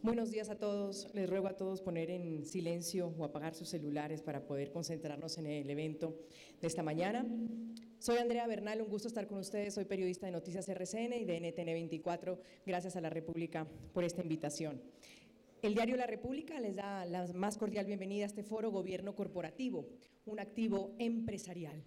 Buenos días a todos. Les ruego a todos poner en silencio o apagar sus celulares para poder concentrarnos en el evento de esta mañana. Soy Andrea Bernal, un gusto estar con ustedes. Soy periodista de Noticias RCN y de NTN 24. Gracias a la República por esta invitación. El diario La República les da la más cordial bienvenida a este foro Gobierno Corporativo, un activo empresarial.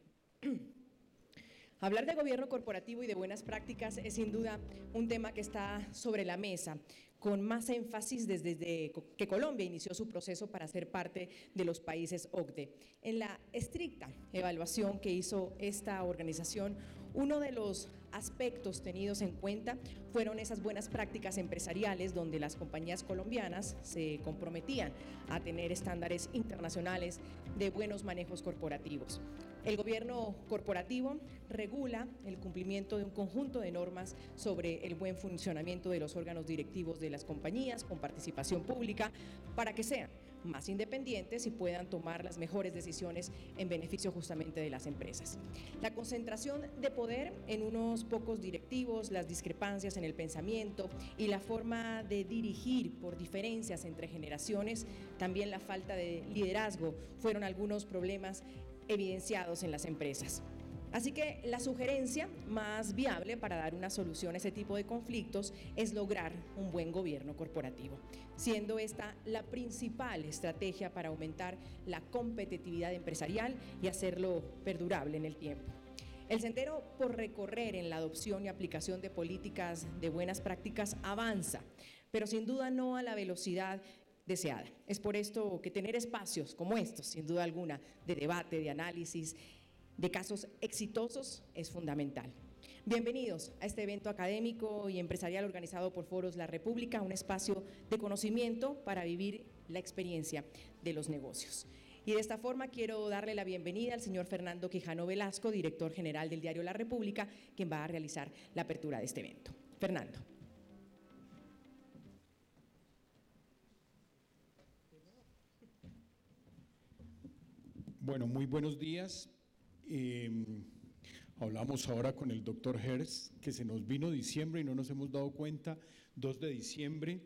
Hablar de gobierno corporativo y de buenas prácticas es sin duda un tema que está sobre la mesa, con más énfasis desde que Colombia inició su proceso para ser parte de los países OCDE. En la estricta evaluación que hizo esta organización, uno de los aspectos tenidos en cuenta fueron esas buenas prácticas empresariales donde las compañías colombianas se comprometían a tener estándares internacionales de buenos manejos corporativos. El gobierno corporativo regula el cumplimiento de un conjunto de normas sobre el buen funcionamiento de los órganos directivos de las compañías con participación pública para que sean más independientes y puedan tomar las mejores decisiones en beneficio justamente de las empresas. La concentración de poder en unos pocos directivos, las discrepancias en el pensamiento y la forma de dirigir por diferencias entre generaciones, también la falta de liderazgo fueron algunos problemas evidenciados en las empresas. Así que la sugerencia más viable para dar una solución a ese tipo de conflictos es lograr un buen gobierno corporativo, siendo esta la principal estrategia para aumentar la competitividad empresarial y hacerlo perdurable en el tiempo. El sendero por recorrer en la adopción y aplicación de políticas de buenas prácticas avanza, pero sin duda no a la velocidad deseada. Es por esto que tener espacios como estos, sin duda alguna, de debate, de análisis, de casos exitosos es fundamental. Bienvenidos a este evento académico y empresarial organizado por Foros La República, un espacio de conocimiento para vivir la experiencia de los negocios. Y de esta forma quiero darle la bienvenida al señor Fernando Quijano Velasco, director general del diario La República, quien va a realizar la apertura de este evento. Fernando. Bueno, muy buenos días. Hablamos ahora con el doctor Hertz, que se nos vino diciembre y no nos hemos dado cuenta, 2 de diciembre,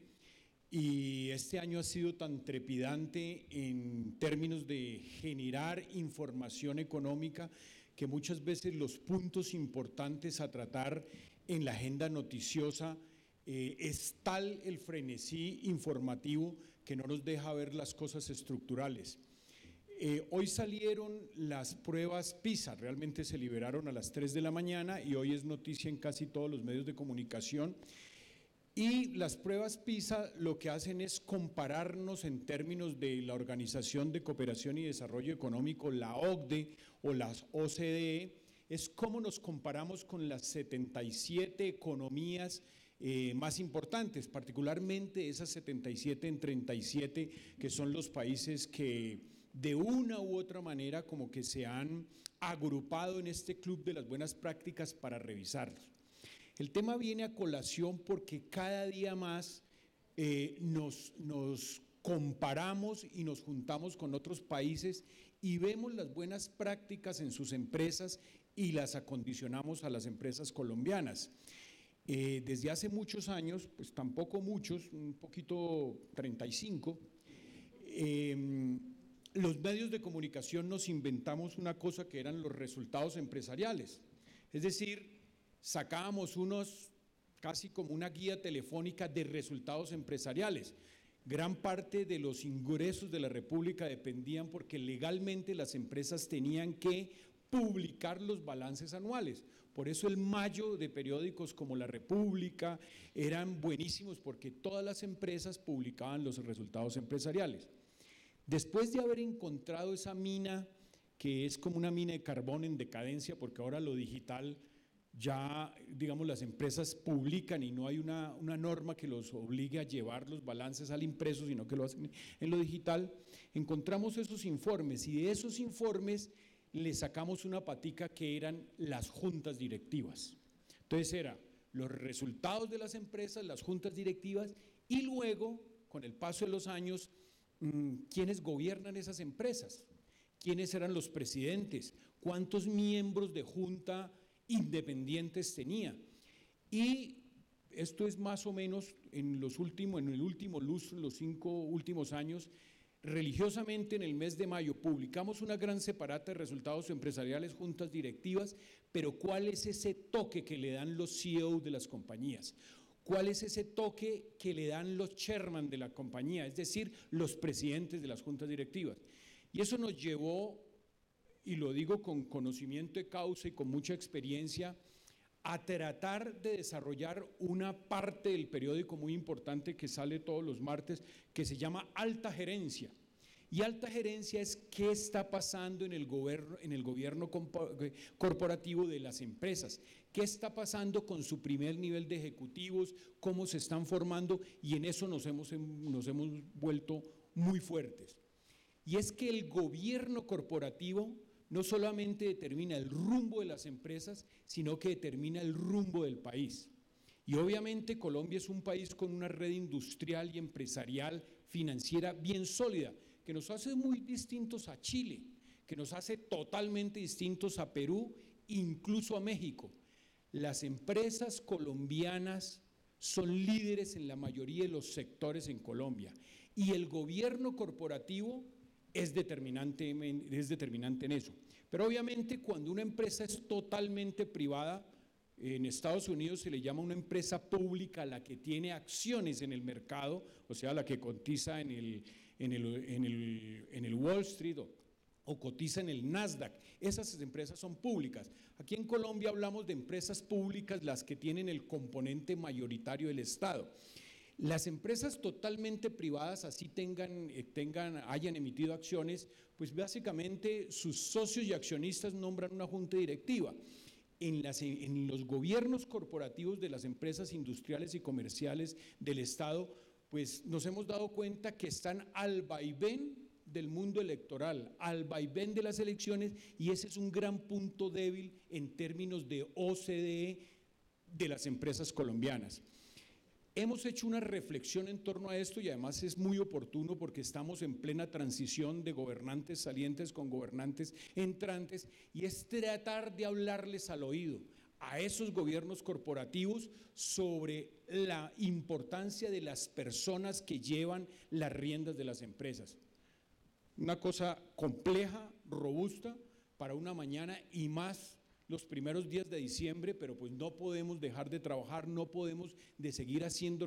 y este año ha sido tan trepidante en términos de generar información económica que muchas veces los puntos importantes a tratar en la agenda noticiosa es tal el frenesí informativo que no nos deja ver las cosas estructurales. Hoy salieron las pruebas PISA, realmente se liberaron a las 3 de la mañana y hoy es noticia en casi todos los medios de comunicación. Y las pruebas PISA lo que hacen es compararnos en términos de la Organización de Cooperación y Desarrollo Económico, la OCDE o las OCDE, es cómo nos comparamos con las 77 economías más importantes, particularmente esas 77 en 37 que son los países que de una u otra manera como que se han agrupado en este club de las buenas prácticas para revisarlos. El tema viene a colación porque cada día más nos comparamos y nos juntamos con otros países y vemos las buenas prácticas en sus empresas y las acondicionamos a las empresas colombianas. Desde hace muchos años, pues tampoco muchos, un poquito 35, los medios de comunicación nos inventamos una cosa que eran los resultados empresariales, es decir, sacábamos unos casi como una guía telefónica de resultados empresariales. Gran parte de los ingresos de la República dependían porque legalmente las empresas tenían que publicar los balances anuales. Por eso el mayo de periódicos como La República eran buenísimos porque todas las empresas publicaban los resultados empresariales. Después de haber encontrado esa mina, que es como una mina de carbón en decadencia, porque ahora lo digital ya, digamos, las empresas publican y no hay una norma que los obligue a llevar los balances al impreso, sino que lo hacen en lo digital, encontramos esos informes y de esos informes le sacamos una patica que eran las juntas directivas. Entonces era los resultados de las empresas, las juntas directivas y luego, con el paso de los años, ¿quiénes gobiernan esas empresas? ¿Quiénes eran los presidentes? ¿Cuántos miembros de junta independientes tenía? Y esto es más o menos en el último lustro, en los 5 últimos años, religiosamente en el mes de mayo publicamos una gran separata de resultados empresariales, juntas directivas, pero ¿cuál es ese toque que le dan los CEO de las compañías? ¿Cuál es ese toque que le dan los chairman de la compañía, es decir, los presidentes de las juntas directivas? Y eso nos llevó, y lo digo con conocimiento de causa y con mucha experiencia, a tratar de desarrollar una parte del periódico muy importante que sale todos los martes, que se llama Alta Gerencia. Y alta gerencia es qué está pasando en el gobierno corporativo de las empresas, qué está pasando con su primer nivel de ejecutivos, cómo se están formando, y en eso nos hemos vuelto muy fuertes. Y es que el gobierno corporativo no solamente determina el rumbo de las empresas, sino que determina el rumbo del país. Y obviamente Colombia es un país con una red industrial y empresarial financiera bien sólida, que nos hace muy distintos a Chile, que nos hace totalmente distintos a Perú, incluso a México. Las empresas colombianas son líderes en la mayoría de los sectores en Colombia, y el gobierno corporativo es determinante en eso. Pero obviamente cuando una empresa es totalmente privada, en Estados Unidos se le llama una empresa pública a la que tiene acciones en el mercado, o sea, la que cotiza en el Wall Street o cotiza en el Nasdaq. Esas empresas son públicas. Aquí en Colombia hablamos de empresas públicas, las que tienen el componente mayoritario del Estado. Las empresas totalmente privadas, así hayan emitido acciones, pues básicamente sus socios y accionistas nombran una junta directiva. En los gobiernos corporativos de las empresas industriales y comerciales del Estado, pues nos hemos dado cuenta que están al vaivén del mundo electoral, al vaivén de las elecciones, y ese es un gran punto débil en términos de OCDE de las empresas colombianas. Hemos hecho una reflexión en torno a esto, y además es muy oportuno porque estamos en plena transición de gobernantes salientes con gobernantes entrantes, y es tratar de hablarles al oído a esos gobiernos corporativos sobre la importancia de las personas que llevan las riendas de las empresas. Una cosa compleja, robusta, para una mañana, y más los primeros días de diciembre, pero pues no podemos dejar de trabajar, no podemos de seguir hacer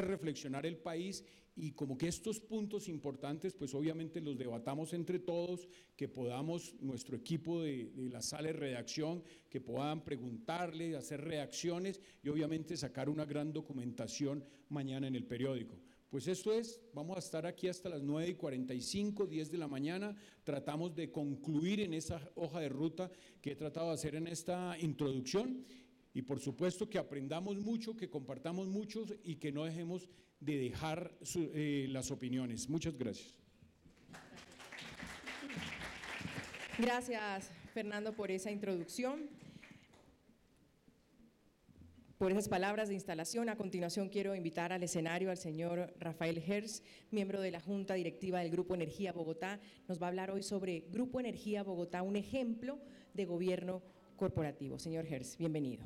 reflexionar el país, y como que estos puntos importantes pues obviamente los debatamos entre todos, que podamos, nuestro equipo de la sala de redacción, que puedan preguntarle, hacer reacciones y obviamente sacar una gran documentación mañana en el periódico. Pues esto es, vamos a estar aquí hasta las 9:45, 10 de la mañana, tratamos de concluir en esa hoja de ruta que he tratado de hacer en esta introducción, y por supuesto que aprendamos mucho, que compartamos mucho y que no dejemos de dejar las opiniones. Muchas gracias. Gracias, Fernando, por esa introducción, por esas palabras de instalación. A continuación quiero invitar al escenario al señor Rafael Hertz, miembro de la Junta Directiva del Grupo Energía Bogotá. Nos va a hablar hoy sobre Grupo Energía Bogotá, un ejemplo de gobierno corporativo. Señor Hertz, bienvenido.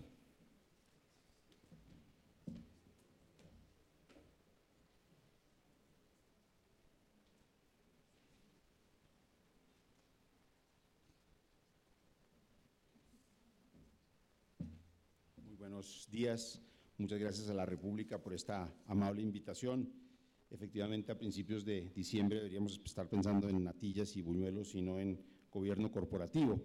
Buenos días, muchas gracias a la República por esta amable invitación. Efectivamente, a principios de diciembre deberíamos estar pensando en natillas y buñuelos y no en gobierno corporativo,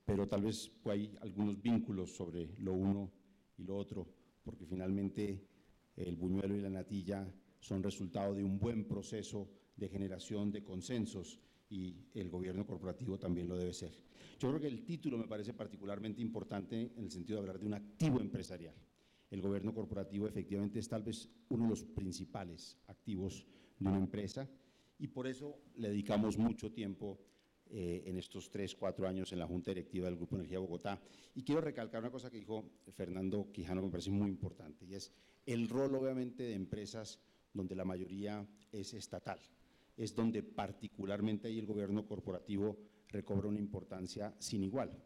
pero tal vez hay algunos vínculos sobre lo uno y lo otro, porque finalmente el buñuelo y la natilla son resultado de un buen proceso de generación de consensos, y el gobierno corporativo también lo debe ser. Yo creo que el título me parece particularmente importante en el sentido de hablar de un activo empresarial. El gobierno corporativo efectivamente es tal vez uno de los principales activos de una empresa, y por eso le dedicamos mucho tiempo en estos 3-4 años en la Junta Directiva del Grupo Energía Bogotá. Y quiero recalcar una cosa que dijo Fernando Quijano que me parece muy importante, y es el rol obviamente de empresas donde la mayoría es estatal. Es donde particularmente ahí el gobierno corporativo recobra una importancia sin igual,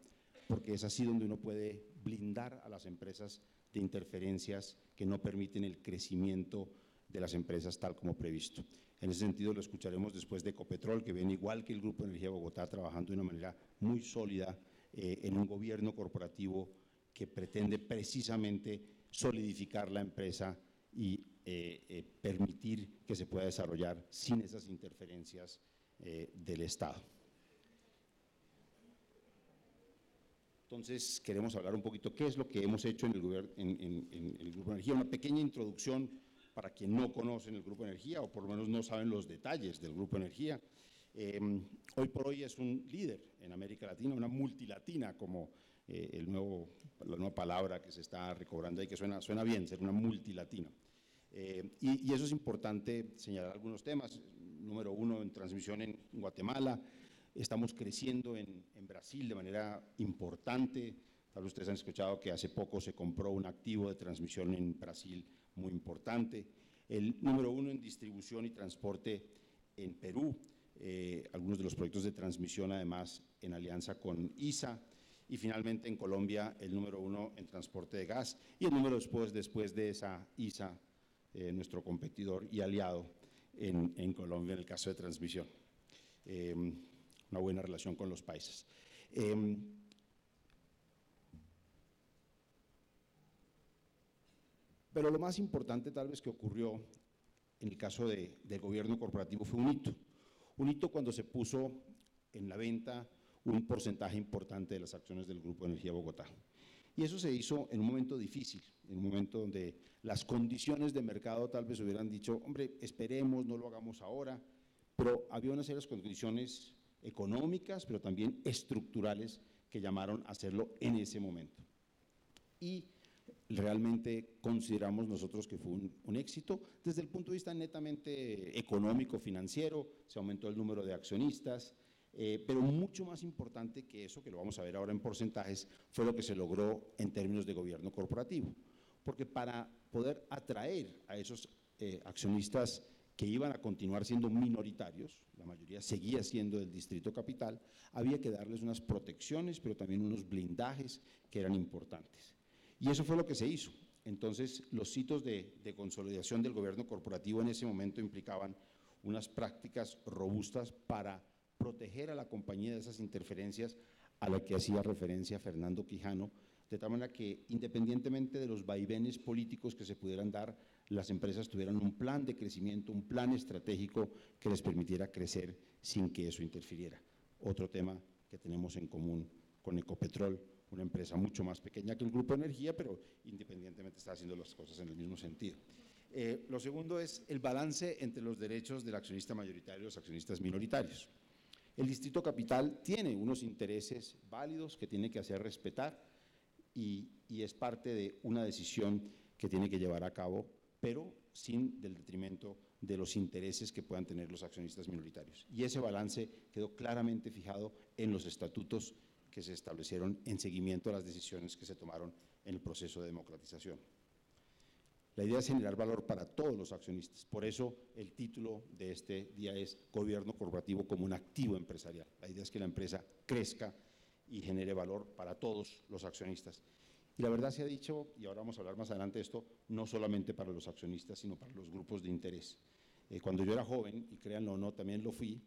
porque es así donde uno puede blindar a las empresas de interferencias que no permiten el crecimiento de las empresas tal como previsto. En ese sentido lo escucharemos después de Ecopetrol, que viene igual que el Grupo Energía Bogotá trabajando de una manera muy sólida en un gobierno corporativo que pretende precisamente solidificar la empresa y permitir que se pueda desarrollar sin esas interferencias del Estado. Entonces, queremos hablar un poquito qué es lo que hemos hecho en el Grupo Energía, una pequeña introducción para quien no conocen el Grupo Energía o por lo menos no saben los detalles del Grupo Energía. Hoy por hoy es un líder en América Latina, una multilatina, como la nueva palabra que se está recobrando ahí, que suena bien, ser una multilatina. Y eso es importante señalar algunos temas. Número uno, en transmisión en Guatemala. Estamos creciendo en Brasil de manera importante. Tal vez ustedes han escuchado que hace poco se compró un activo de transmisión en Brasil muy importante. El número uno en distribución y transporte en Perú. Algunos de los proyectos de transmisión además en alianza con ISA. Y finalmente en Colombia el número uno en transporte de gas. Y el número después de esa ISA, nuestro competidor y aliado en Colombia en el caso de transmisión. Una buena relación con los países. Pero lo más importante tal vez que ocurrió en el caso del gobierno corporativo fue un hito cuando se puso en la venta un porcentaje importante de las acciones del Grupo Energía Bogotá. Y eso se hizo en un momento difícil, en un momento donde las condiciones de mercado tal vez hubieran dicho, hombre, esperemos, no lo hagamos ahora, pero había una serie de condiciones económicas, pero también estructurales que llamaron a hacerlo en ese momento. Y realmente consideramos nosotros que fue un éxito desde el punto de vista netamente económico, financiero, se aumentó el número de accionistas, pero mucho más importante que eso, que lo vamos a ver ahora en porcentajes, fue lo que se logró en términos de gobierno corporativo. Porque para poder atraer a esos accionistas que iban a continuar siendo minoritarios, la mayoría seguía siendo del Distrito Capital, había que darles unas protecciones, pero también unos blindajes que eran importantes. Y eso fue lo que se hizo. Entonces, los hitos de consolidación del gobierno corporativo en ese momento implicaban unas prácticas robustas para proteger a la compañía de esas interferencias a la que hacía referencia Fernando Quijano, de tal manera que independientemente de los vaivenes políticos que se pudieran dar, las empresas tuvieran un plan de crecimiento, un plan estratégico que les permitiera crecer sin que eso interfiriera. Otro tema que tenemos en común con Ecopetrol, una empresa mucho más pequeña que el Grupo Energía, pero independientemente está haciendo las cosas en el mismo sentido. Lo segundo es el balance entre los derechos del accionista mayoritario y los accionistas minoritarios. El Distrito Capital tiene unos intereses válidos que tiene que hacer respetar y es parte de una decisión que tiene que llevar a cabo, pero sin del detrimento de los intereses que puedan tener los accionistas minoritarios. Y ese balance quedó claramente fijado en los estatutos que se establecieron en seguimiento a las decisiones que se tomaron en el proceso de democratización. La idea es generar valor para todos los accionistas, por eso el título de este día es Gobierno Corporativo como un activo empresarial. La idea es que la empresa crezca y genere valor para todos los accionistas. Y la verdad se ha dicho, y ahora vamos a hablar más adelante de esto, no solamente para los accionistas, sino para los grupos de interés. Cuando yo era joven, y créanlo o no, también lo fui,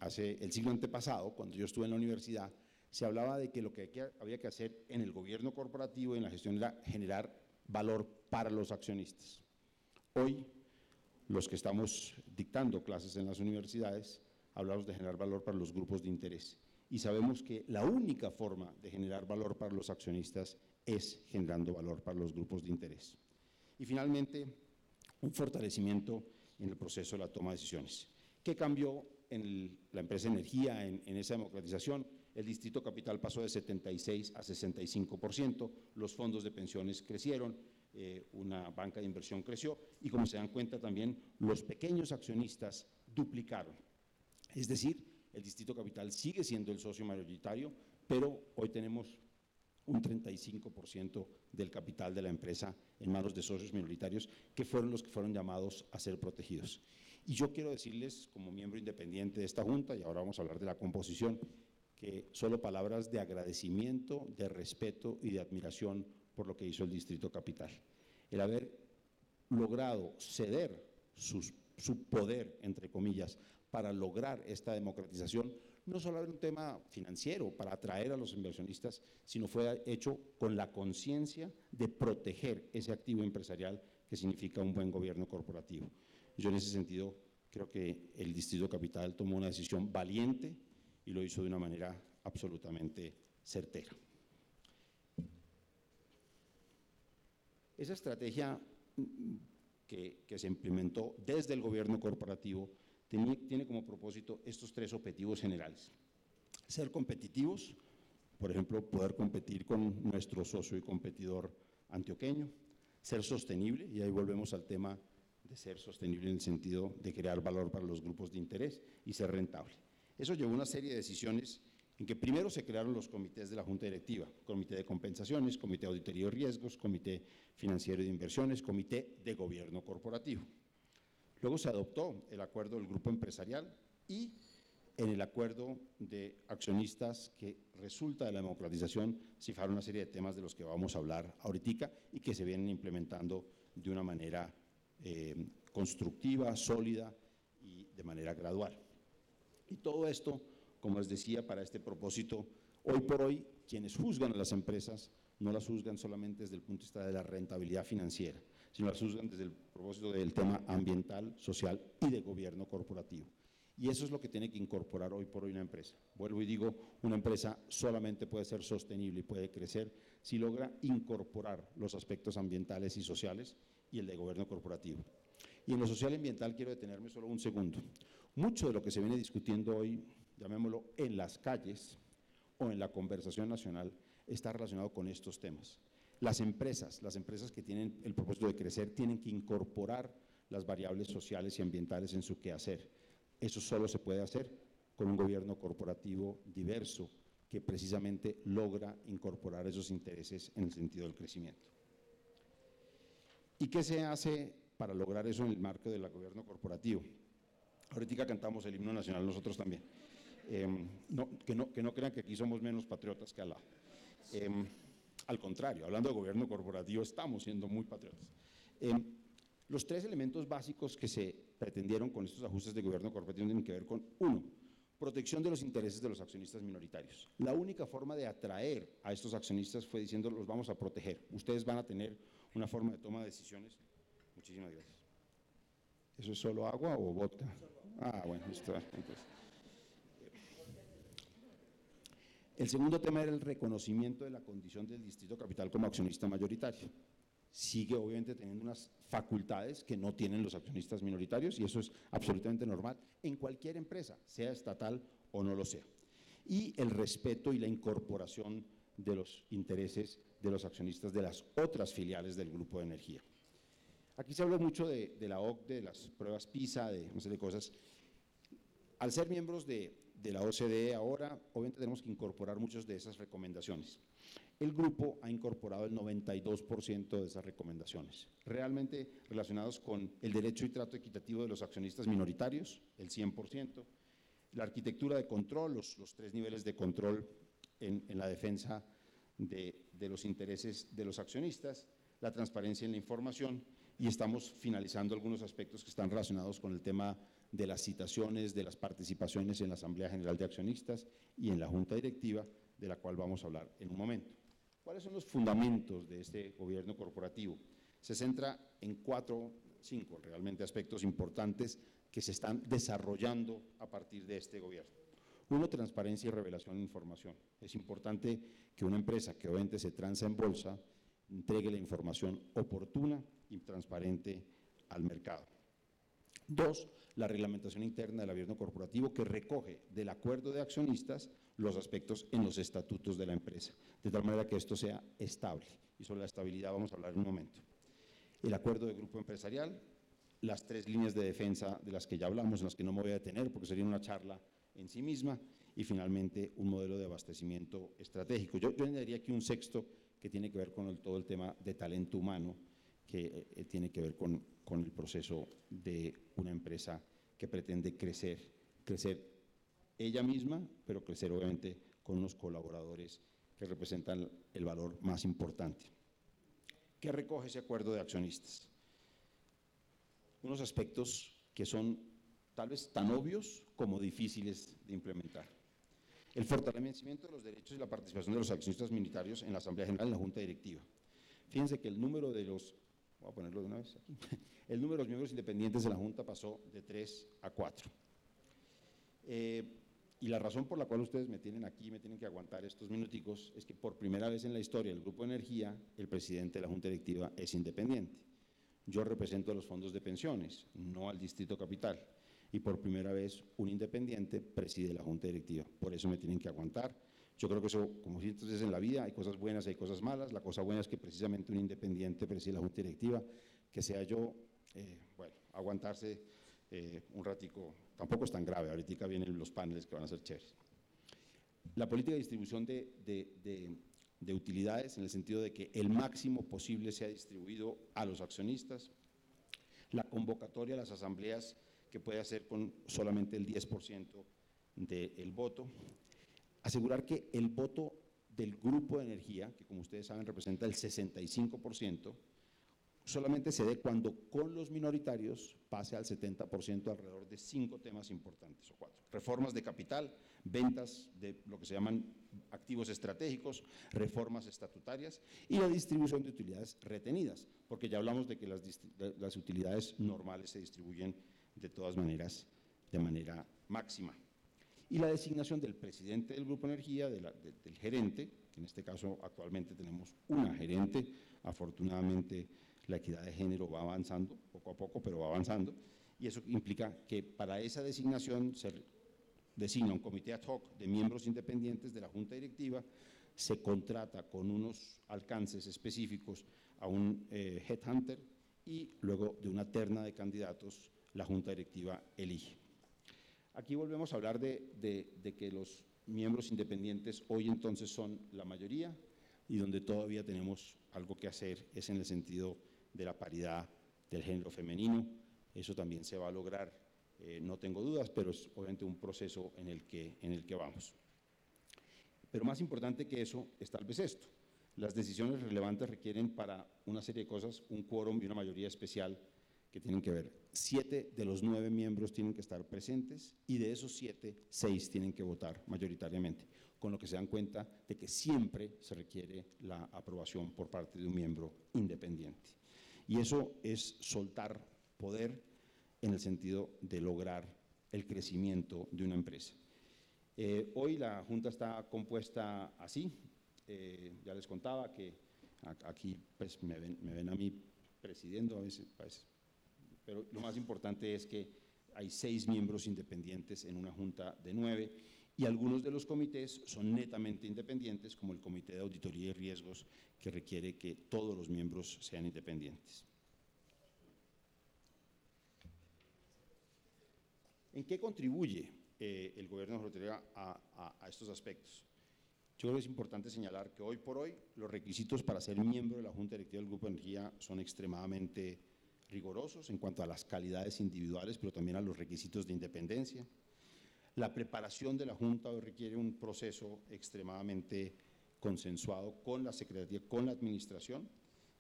hace el siglo antepasado, cuando yo estuve en la universidad, se hablaba de que lo que había que hacer en el gobierno corporativo y en la gestión era generar valor para los accionistas. Hoy, los que estamos dictando clases en las universidades, hablamos de generar valor para los grupos de interés. Y sabemos que la única forma de generar valor para los accionistas es generando valor para los grupos de interés. Y finalmente, un fortalecimiento en el proceso de la toma de decisiones. ¿Qué cambió en la empresa Energía en esa democratización? El Distrito Capital pasó de 76 a 65%, los fondos de pensiones crecieron, una banca de inversión creció y como se dan cuenta también los pequeños accionistas duplicaron. Es decir, el Distrito Capital sigue siendo el socio mayoritario, pero hoy tenemos un 35% del capital de la empresa en manos de socios minoritarios que fueron los que fueron llamados a ser protegidos. Y yo quiero decirles, como miembro independiente de esta Junta, y ahora vamos a hablar de la composición, que solo palabras de agradecimiento, de respeto y de admiración por lo que hizo el Distrito Capital. El haber logrado ceder su poder, entre comillas, para lograr esta democratización, no solo era un tema financiero para atraer a los inversionistas, sino fue hecho con la conciencia de proteger ese activo empresarial que significa un buen gobierno corporativo. Yo en ese sentido creo que el Distrito Capital tomó una decisión valiente y lo hizo de una manera absolutamente certera. Esa estrategia que se implementó desde el gobierno corporativo tiene como propósito estos tres objetivos generales: ser competitivos, por ejemplo, poder competir con nuestro socio y competidor antioqueño; ser sostenible, y ahí volvemos al tema de ser sostenible en el sentido de crear valor para los grupos de interés; y ser rentable. Eso llevó a una serie de decisiones en que primero se crearon los comités de la Junta Directiva: Comité de Compensaciones, Comité de Auditoría y Riesgos, Comité Financiero y de Inversiones, Comité de Gobierno Corporativo. Luego se adoptó el acuerdo del grupo empresarial y en el acuerdo de accionistas que resulta de la democratización se fijaron una serie de temas de los que vamos a hablar ahorita y que se vienen implementando de una manera constructiva, sólida y de manera gradual. Y todo esto, como les decía, para este propósito, hoy por hoy quienes juzgan a las empresas no las juzgan solamente desde el punto de vista de la rentabilidad financiera, sino las juzgan desde el propósito del tema ambiental, social y de gobierno corporativo. Y eso es lo que tiene que incorporar hoy por hoy una empresa. Vuelvo y digo, una empresa solamente puede ser sostenible y puede crecer si logra incorporar los aspectos ambientales y sociales y el de gobierno corporativo. Y en lo social y ambiental quiero detenerme solo un segundo. Mucho de lo que se viene discutiendo hoy, llamémoslo en las calles o en la conversación nacional, está relacionado con estos temas. Las empresas que tienen el propósito de crecer tienen que incorporar las variables sociales y ambientales en su quehacer. Eso solo se puede hacer con un gobierno corporativo diverso que precisamente logra incorporar esos intereses en el sentido del crecimiento. ¿Y qué se hace para lograr eso en el marco del gobierno corporativo? Ahorita cantamos el himno nacional nosotros también. Que no crean que aquí somos menos patriotas que al lado. Al contrario, hablando de gobierno corporativo, estamos siendo muy patriotas. Los tres elementos básicos que se pretendieron con estos ajustes de gobierno corporativo tienen que ver con: uno, protección de los intereses de los accionistas minoritarios. La única forma de atraer a estos accionistas fue diciendo: los vamos a proteger, ustedes van a tener una forma de toma de decisiones. Muchísimas gracias. ¿Eso es solo agua o vodka? Ah, bueno, listo. Entonces. El segundo tema era el reconocimiento de la condición del Distrito Capital como accionista mayoritario. Sigue obviamente teniendo unas facultades que no tienen los accionistas minoritarios y eso es absolutamente normal en cualquier empresa, sea estatal o no lo sea. Y el respeto y la incorporación de los intereses de los accionistas de las otras filiales del Grupo de Energía. Aquí se habla mucho de la OCDE, de las pruebas PISA, de una serie de cosas. Al ser miembros de la OCDE ahora, obviamente tenemos que incorporar muchas de esas recomendaciones. El grupo ha incorporado el 92% de esas recomendaciones, realmente relacionados con el derecho y trato equitativo de los accionistas minoritarios, el 100%, la arquitectura de control, los tres niveles de control en la defensa de los intereses de los accionistas, la transparencia en la información, y estamos finalizando algunos aspectos que están relacionados con el tema de las citaciones, de las participaciones en la Asamblea General de Accionistas y en la Junta Directiva, de la cual vamos a hablar en un momento. ¿Cuáles son los fundamentos de este gobierno corporativo? Se centra en 5 realmente aspectos importantes que se están desarrollando a partir de este gobierno. Uno, transparencia y revelación de información. Es importante que una empresa que obviamente se transa en bolsa entregue la información oportuna y transparente al mercado. 2, la reglamentación interna del gobierno corporativo que recoge del acuerdo de accionistas los aspectos en los estatutos de la empresa, de tal manera que esto sea estable. Y sobre la estabilidad vamos a hablar en un momento. El acuerdo de grupo empresarial, las 3 líneas de defensa de las que ya hablamos, en las que no me voy a detener porque sería una charla en sí misma, y finalmente un modelo de abastecimiento estratégico. Yo añadiría aquí un sexto que tiene que ver con todo el tema de talento humano, que tiene que ver con el proceso de una empresa que pretende crecer ella misma, pero crecer obviamente con unos colaboradores que representan el valor más importante. ¿Qué recoge ese acuerdo de accionistas? Unos aspectos que son tal vez tan obvios como difíciles de implementar. El fortalecimiento de los derechos y la participación de los accionistas minoritarios en la Asamblea General y en la Junta Directiva. Fíjense que el número de los, voy a ponerlo de una vez aquí, el número de los miembros independientes de la Junta pasó de 3 a 4. Y la razón por la cual ustedes me tienen aquí, me tienen que aguantar estos minuticos, es que por primera vez en la historia del Grupo Energía, el presidente de la Junta Directiva es independiente. Yo represento a los fondos de pensiones, no al Distrito Capital, y por primera vez un independiente preside la Junta Directiva. Por eso me tienen que aguantar. Yo creo que eso, como siempre es en la vida, hay cosas buenas, hay cosas malas. La cosa buena es que precisamente un independiente preside la Junta Directiva, que sea yo, bueno, aguantarse un ratico, tampoco es tan grave, ahorita vienen los paneles que van a ser chéveres. La política de distribución de utilidades, en el sentido de que el máximo posible sea distribuido a los accionistas, la convocatoria a las asambleas que puede hacer con solamente el 10% del voto, asegurar que el voto del Grupo de Energía, que como ustedes saben representa el 65%, solamente se dé cuando con los minoritarios pase al 70% alrededor de 5 temas importantes o 4. Reformas de capital, ventas de lo que se llaman activos estratégicos, reformas estatutarias y la distribución de utilidades retenidas, porque ya hablamos de que las utilidades normales se distribuyen de todas maneras de manera máxima. Y la designación del presidente del Grupo Energía, del gerente, que en este caso actualmente tenemos una gerente, afortunadamente la equidad de género va avanzando, poco a poco, pero va avanzando, y eso implica que para esa designación se designa un comité ad hoc de miembros independientes de la Junta Directiva, se contrata con unos alcances específicos a un headhunter y luego de una terna de candidatos la Junta Directiva elige. Aquí volvemos a hablar de que los miembros independientes hoy entonces son la mayoría y donde todavía tenemos algo que hacer es en el sentido de la paridad del género femenino. Eso también se va a lograr, no tengo dudas, pero es obviamente un proceso en el que vamos. Pero más importante que eso es tal vez esto. Las decisiones relevantes requieren para una serie de cosas un quórum y una mayoría especial que tienen que ver. 7 de los 9 miembros tienen que estar presentes y de esos 7, 6 tienen que votar mayoritariamente, con lo que se dan cuenta de que siempre se requiere la aprobación por parte de un miembro independiente. Y eso es soltar poder en el sentido de lograr el crecimiento de una empresa. Hoy la Junta está compuesta así. Ya les contaba que aquí pues, me ven a mí presidiendo a veces, pero lo más importante es que hay 6 miembros independientes en una Junta de 9 y algunos de los comités son netamente independientes, como el Comité de Auditoría y Riesgos, que requiere que todos los miembros sean independientes. ¿En qué contribuye el gobierno de Jorge Ortega a estos aspectos? Yo creo que es importante señalar que hoy por hoy los requisitos para ser miembro de la Junta Directiva del Grupo de Energía son extremadamente rigurosos en cuanto a las calidades individuales, pero también a los requisitos de independencia. La preparación de la Junta hoy requiere un proceso extremadamente consensuado con la Secretaría, con la Administración,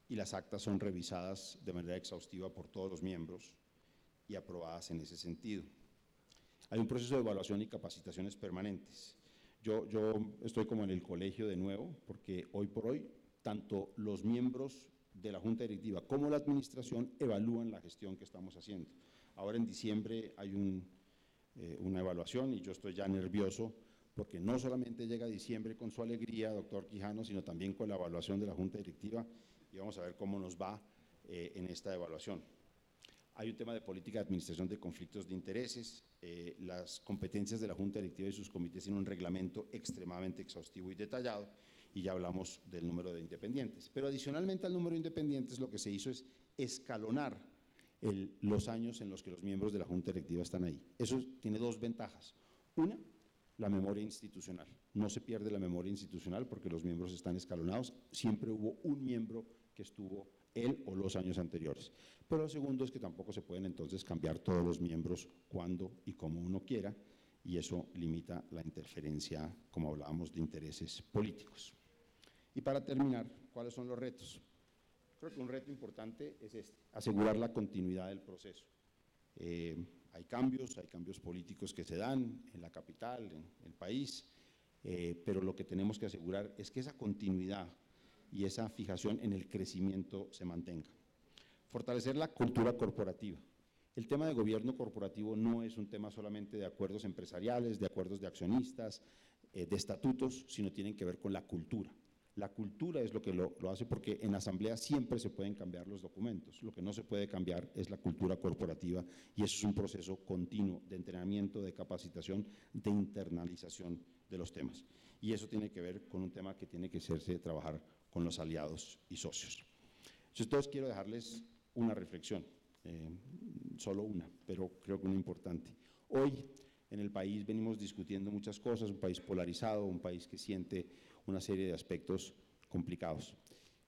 y las actas son revisadas de manera exhaustiva por todos los miembros y aprobadas en ese sentido. Hay un proceso de evaluación y capacitaciones permanentes. Yo estoy como en el colegio de nuevo, porque hoy por hoy, tanto los miembros de la Junta Directiva como la Administración evalúan la gestión que estamos haciendo. Ahora en diciembre hay una evaluación y yo estoy ya nervioso porque no solamente llega diciembre con su alegría, doctor Quijano, sino también con la evaluación de la Junta Directiva y vamos a ver cómo nos va en esta evaluación. Hay un tema de política de administración de conflictos de intereses. Las competencias de la Junta Directiva y sus comités tienen un reglamento extremadamente exhaustivo y detallado y ya hablamos del número de independientes. Pero adicionalmente al número de independientes lo que se hizo es escalonar los años en los que los miembros de la Junta Directiva están ahí. Eso tiene 2 ventajas. Una, la memoria institucional. No se pierde la memoria institucional porque los miembros están escalonados. Siempre hubo un miembro que estuvo él o los años anteriores. Pero lo segundo es que tampoco se pueden entonces cambiar todos los miembros cuando y como uno quiera y eso limita la interferencia, como hablábamos, de intereses políticos. Y para terminar, ¿cuáles son los retos? Creo que un reto importante es asegurar la continuidad del proceso. Hay cambios políticos que se dan en la capital, en el país, pero lo que tenemos que asegurar es que esa continuidad y esa fijación en el crecimiento se mantenga. Fortalecer la cultura corporativa. El tema de gobierno corporativo no es un tema solamente de acuerdos empresariales, de acuerdos de accionistas, de estatutos, sino tienen que ver con la cultura. La cultura es lo que lo hace, porque en asamblea siempre se pueden cambiar los documentos. Lo que no se puede cambiar es la cultura corporativa, y eso es un proceso continuo de entrenamiento, de capacitación, de internalización de los temas. Y eso tiene que ver con un tema que tiene que hacerse trabajar con los aliados y socios. Entonces, quiero dejarles una reflexión, solo una, pero creo que una importante. Hoy en el país venimos discutiendo muchas cosas, un país polarizado, un país que siente una serie de aspectos complicados.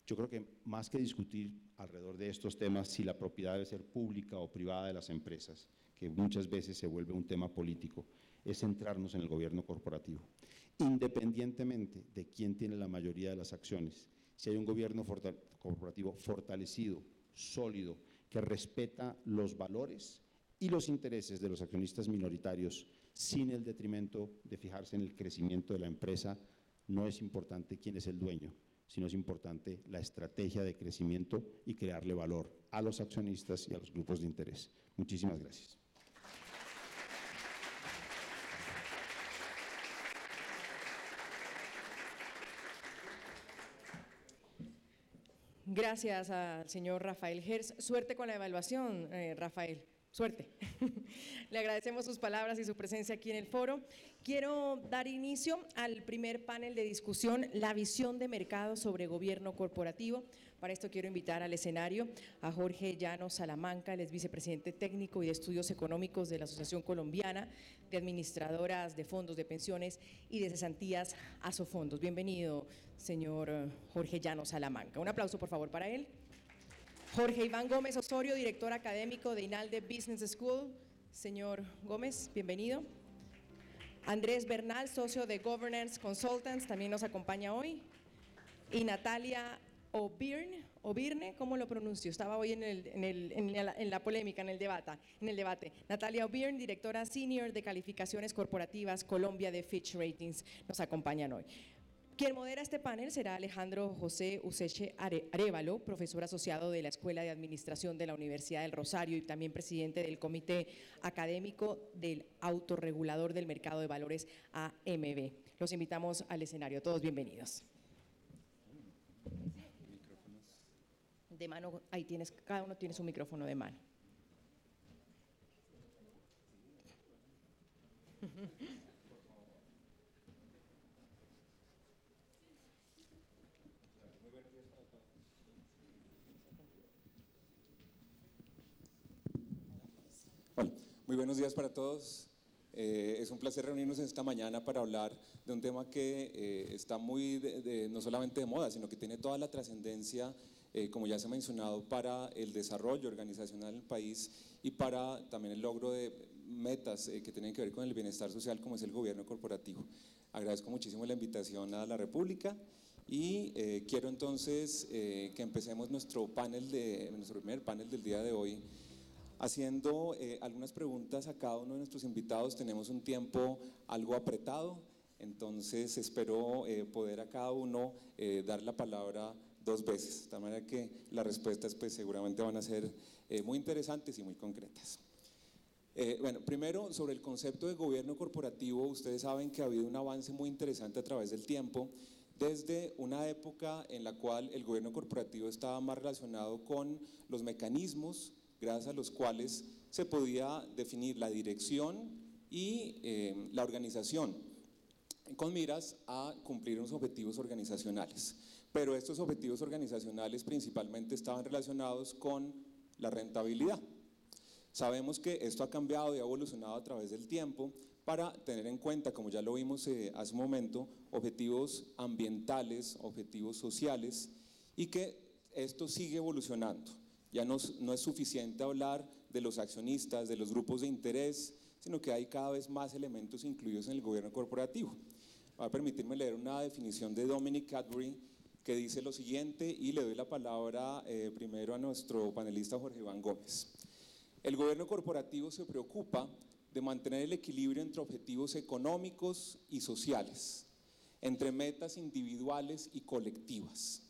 Yo creo que más que discutir alrededor de estos temas, si la propiedad debe ser pública o privada de las empresas, que muchas veces se vuelve un tema político, es centrarnos en el gobierno corporativo. Independientemente de quién tiene la mayoría de las acciones, si hay un gobierno corporativo fortalecido, sólido, que respeta los valores y los intereses de los accionistas minoritarios, sin el detrimento de fijarse en el crecimiento de la empresa, no es importante quién es el dueño, sino es importante la estrategia de crecimiento y crearle valor a los accionistas y a los grupos de interés. Muchísimas gracias. Gracias al señor Rafael Hertz. Suerte con la evaluación, Rafael. Suerte. Le agradecemos sus palabras y su presencia aquí en el foro. Quiero dar inicio al primer panel de discusión, la visión de mercado sobre gobierno corporativo. Para esto quiero invitar al escenario a Jorge Llanos Salamanca, él es vicepresidente técnico y de estudios económicos de la Asociación Colombiana de Administradoras de Fondos de Pensiones y de Cesantías, Asofondos. Bienvenido, señor Jorge Llanos Salamanca. Un aplauso, por favor, para él. Jorge Iván Gómez Osorio, director académico de INALDE Business School. Señor Gómez, bienvenido. Andrés Bernal, socio de Governance Consultants, también nos acompaña hoy. Y Natalia Obirne, ¿cómo lo pronuncio? Estaba hoy en la polémica, en el debate. Natalia Obirne, directora senior de calificaciones corporativas Colombia de Fitch Ratings, nos acompañan hoy. Quien modera este panel será Alejandro José Useche Arévalo, profesor asociado de la Escuela de Administración de la Universidad del Rosario y también presidente del Comité Académico del Autorregulador del Mercado de Valores, AMB. Los invitamos al escenario. Todos bienvenidos. De mano, ahí tienes, cada uno tiene su micrófono de mano. Bueno, muy buenos días para todos. Es un placer reunirnos esta mañana para hablar de un tema que está muy, no solamente de moda, sino que tiene toda la trascendencia, como ya se ha mencionado, para el desarrollo organizacional del país y para también el logro de metas que tienen que ver con el bienestar social, como es el gobierno corporativo. Agradezco muchísimo la invitación a la República y quiero entonces que empecemos nuestro primer panel del día de hoy haciendo algunas preguntas a cada uno de nuestros invitados. Tenemos un tiempo algo apretado, entonces espero poder a cada uno dar la palabra 2 veces, de tal manera que las respuestas pues seguramente van a ser muy interesantes y muy concretas. Bueno, primero sobre el concepto de gobierno corporativo. Ustedes saben que ha habido un avance muy interesante a través del tiempo, desde una época en la cual el gobierno corporativo estaba más relacionado con los mecanismos gracias a los cuales se podía definir la dirección y la organización con miras a cumplir unos objetivos organizacionales. Pero estos objetivos organizacionales principalmente estaban relacionados con la rentabilidad. Sabemos que esto ha cambiado y ha evolucionado a través del tiempo para tener en cuenta, como ya lo vimos hace un momento, objetivos ambientales, objetivos sociales, y que esto sigue evolucionando. Ya no es suficiente hablar de los accionistas, de los grupos de interés, sino que hay cada vez más elementos incluidos en el gobierno corporativo. Va a permitirme leer una definición de Dominic Cadbury, que dice lo siguiente, y le doy la palabra primero a nuestro panelista Jorge Iván Gómez. El gobierno corporativo se preocupa de mantener el equilibrio entre objetivos económicos y sociales, entre metas individuales y colectivas.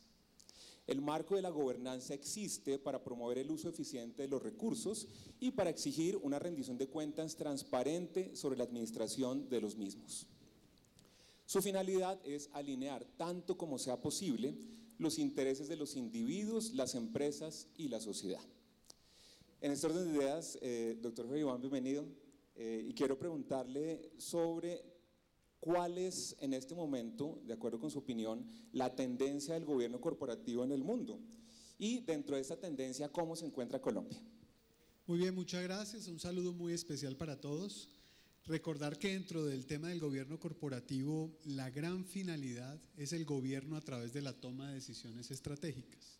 El marco de la gobernanza existe para promover el uso eficiente de los recursos y para exigir una rendición de cuentas transparente sobre la administración de los mismos. Su finalidad es alinear, tanto como sea posible, los intereses de los individuos, las empresas y la sociedad. En este orden de ideas, doctor Jorge Iván, bienvenido, y quiero preguntarle sobre ¿cuál es en este momento, de acuerdo con su opinión, la tendencia del gobierno corporativo en el mundo? Y dentro de esa tendencia, ¿cómo se encuentra Colombia? Muy bien, muchas gracias. Un saludo muy especial para todos. Recordar que dentro del tema del gobierno corporativo, la gran finalidad es el gobierno a través de la toma de decisiones estratégicas.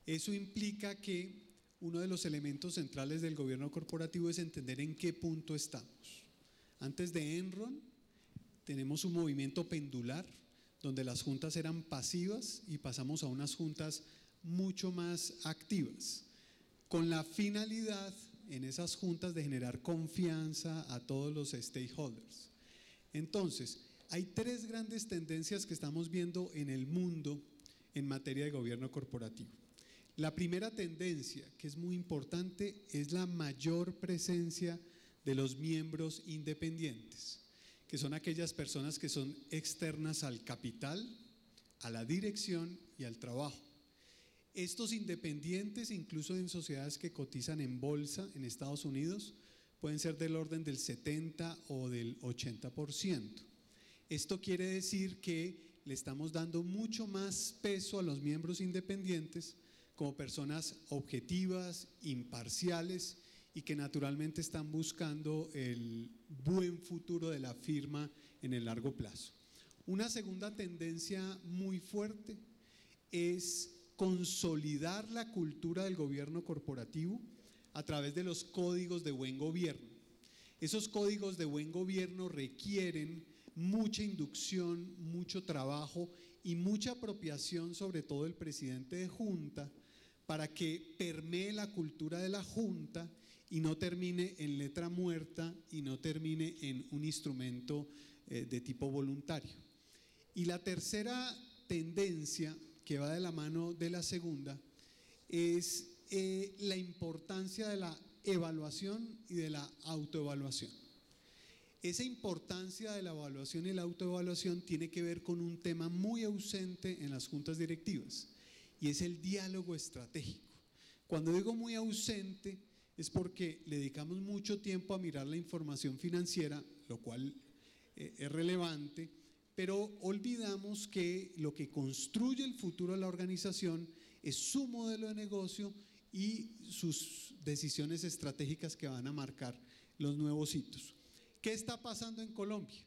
Eso implica que uno de los elementos centrales del gobierno corporativo es entender en qué punto estamos. Antes de Enron, tenemos un movimiento pendular donde las juntas eran pasivas y pasamos a unas juntas mucho más activas, con la finalidad en esas juntas de generar confianza a todos los stakeholders. Entonces, hay tres grandes tendencias que estamos viendo en el mundo en materia de gobierno corporativo. La primera tendencia, que es muy importante, es la mayor presencia de los miembros independientes, que son aquellas personas que son externas al capital, a la dirección y al trabajo. Estos independientes, incluso en sociedades que cotizan en bolsa en Estados Unidos, pueden ser del orden del 70 o del 80%. Esto quiere decir que le estamos dando mucho más peso a los miembros independientes como personas objetivas, imparciales, y que naturalmente están buscando el buen futuro de la firma en el largo plazo. Una segunda tendencia muy fuerte es consolidar la cultura del gobierno corporativo a través de los códigos de buen gobierno. Esos códigos de buen gobierno requieren mucha inducción, mucho trabajo y mucha apropiación, sobre todo del presidente de junta, para que permee la cultura de la junta y no termine en letra muerta y no termine en un instrumento de tipo voluntario. Y la tercera tendencia, que va de la mano de la segunda, es la importancia de la evaluación y de la autoevaluación. Esa importancia de la evaluación y la autoevaluación tiene que ver con un tema muy ausente en las juntas directivas, y es el diálogo estratégico. Cuando digo muy ausente, es porque le dedicamos mucho tiempo a mirar la información financiera, lo cual es relevante, pero olvidamos que lo que construye el futuro de la organización es su modelo de negocio y sus decisiones estratégicas que van a marcar los nuevos hitos. ¿Qué está pasando en Colombia?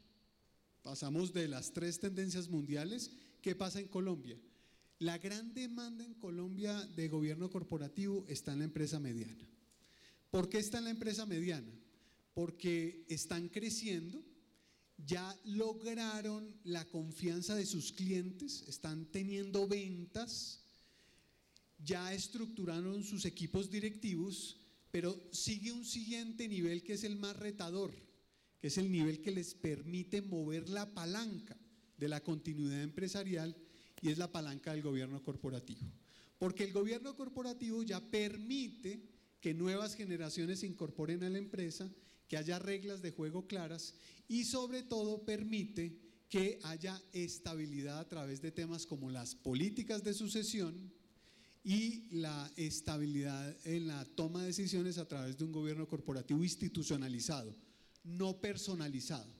Pasamos de las tres tendencias mundiales. ¿Qué pasa en Colombia? La gran demanda en Colombia de gobierno corporativo está en la empresa mediana. ¿Por qué está en la empresa mediana? Porque están creciendo, ya lograron la confianza de sus clientes, están teniendo ventas, ya estructuraron sus equipos directivos, pero sigue un siguiente nivel que es el más retador, que es el nivel que les permite mover la palanca de la continuidad empresarial, y es la palanca del gobierno corporativo. Porque el gobierno corporativo ya permite que nuevas generaciones se incorporen a la empresa, que haya reglas de juego claras y sobre todo permite que haya estabilidad a través de temas como las políticas de sucesión y la estabilidad en la toma de decisiones a través de un gobierno corporativo institucionalizado, no personalizado.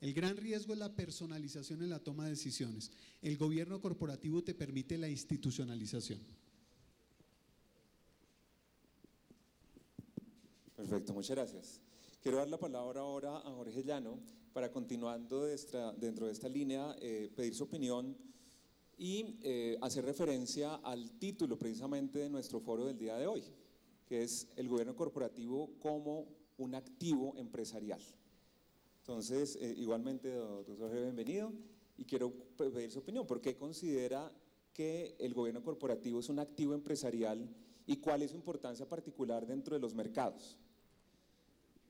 El gran riesgo es la personalización en la toma de decisiones. El gobierno corporativo te permite la institucionalización. Perfecto, muchas gracias. Quiero dar la palabra ahora a Jorge Llano para, continuando dentro de esta línea, pedir su opinión y hacer referencia al título precisamente de nuestro foro del día de hoy, que es el gobierno corporativo como un activo empresarial. Entonces, igualmente, doctor Jorge, bienvenido, y quiero pedir su opinión. ¿Por qué considera que el gobierno corporativo es un activo empresarial y cuál es su importancia particular dentro de los mercados?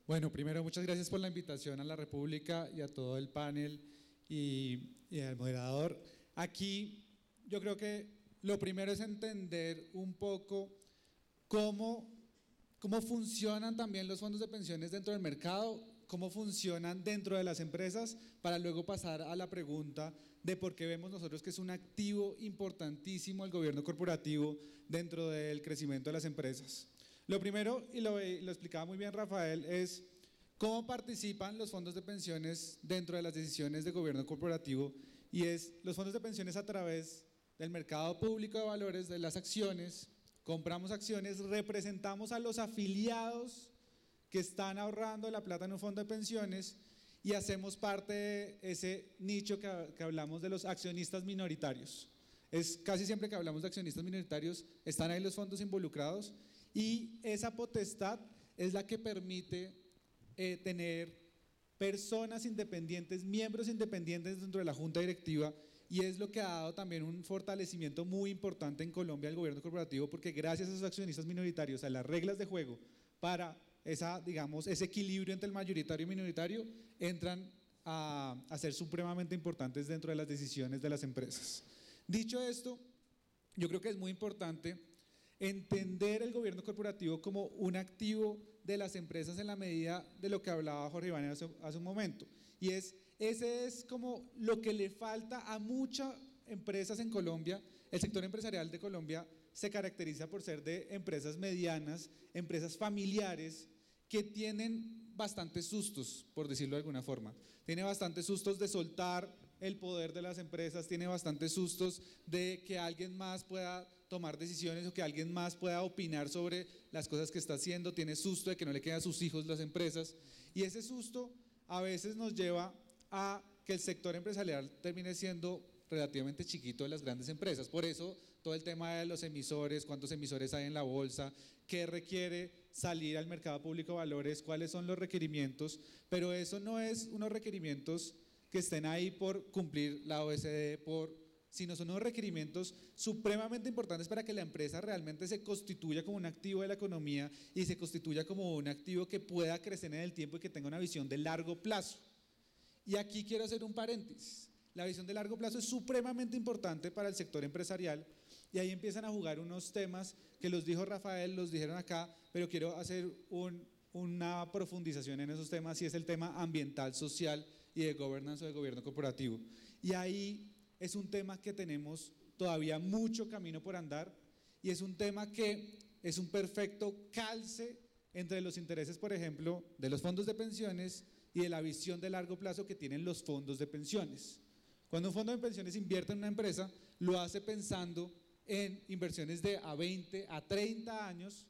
Bueno, primero, muchas gracias por la invitación a la República y a todo el panel y al moderador. Aquí yo creo que lo primero es entender un poco cómo funcionan también los fondos de pensiones dentro del mercado, cómo funcionan dentro de las empresas, para luego pasar a la pregunta de por qué vemos nosotros que es un activo importantísimo el gobierno corporativo dentro del crecimiento de las empresas. Lo primero, y lo explicaba muy bien Rafael, es cómo participan los fondos de pensiones dentro de las decisiones de gobierno corporativo, y es los fondos de pensiones a través del mercado público de valores, de las acciones. Compramos acciones, representamos a los afiliados que están ahorrando la plata en un fondo de pensiones y hacemos parte de ese nicho que hablamos de los accionistas minoritarios. Es casi siempre que hablamos de accionistas minoritarios, están ahí los fondos involucrados, y esa potestad es la que permite tener personas independientes, miembros independientes dentro de la junta directiva, y es lo que ha dado también un fortalecimiento muy importante en Colombia al gobierno corporativo, porque gracias a esos accionistas minoritarios, a las reglas de juego para ese equilibrio entre el mayoritario y minoritario, entran a ser supremamente importantes dentro de las decisiones de las empresas. Dicho esto, yo creo que es muy importante entender el gobierno corporativo como un activo de las empresas en la medida de lo que hablaba Jorge Iván hace un momento, y ese es como lo que le falta a muchas empresas en Colombia. El sector empresarial de Colombia se caracteriza por ser de empresas medianas, empresas familiares, que tienen bastantes sustos, por decirlo de alguna forma. Tiene bastantes sustos de soltar el poder de las empresas, tiene bastantes sustos de que alguien más pueda tomar decisiones o que alguien más pueda opinar sobre las cosas que está haciendo, tiene susto de que no le queden a sus hijos las empresas, y ese susto a veces nos lleva a que el sector empresarial termine siendo relativamente chiquito de las grandes empresas. Por eso todo el tema de los emisores, cuántos emisores hay en la bolsa, qué requiere salir al mercado público de valores, cuáles son los requerimientos, pero eso no es unos requerimientos que estén ahí por cumplir la OSD, sino son unos requerimientos supremamente importantes para que la empresa realmente se constituya como un activo de la economía y se constituya como un activo que pueda crecer en el tiempo y que tenga una visión de largo plazo. Y aquí quiero hacer un paréntesis. La visión de largo plazo es supremamente importante para el sector empresarial, y ahí empiezan a jugar unos temas que los dijo Rafael, los dijeron acá, pero quiero hacer una profundización en esos temas, y es el tema ambiental, social y de governance o de gobierno corporativo. Y ahí es un tema que tenemos todavía mucho camino por andar, y es un tema que es un perfecto calce entre los intereses, por ejemplo, de los fondos de pensiones y de la visión de largo plazo que tienen los fondos de pensiones. Cuando un fondo de pensiones invierte en una empresa, lo hace pensando en inversiones de a 20, a 30 años,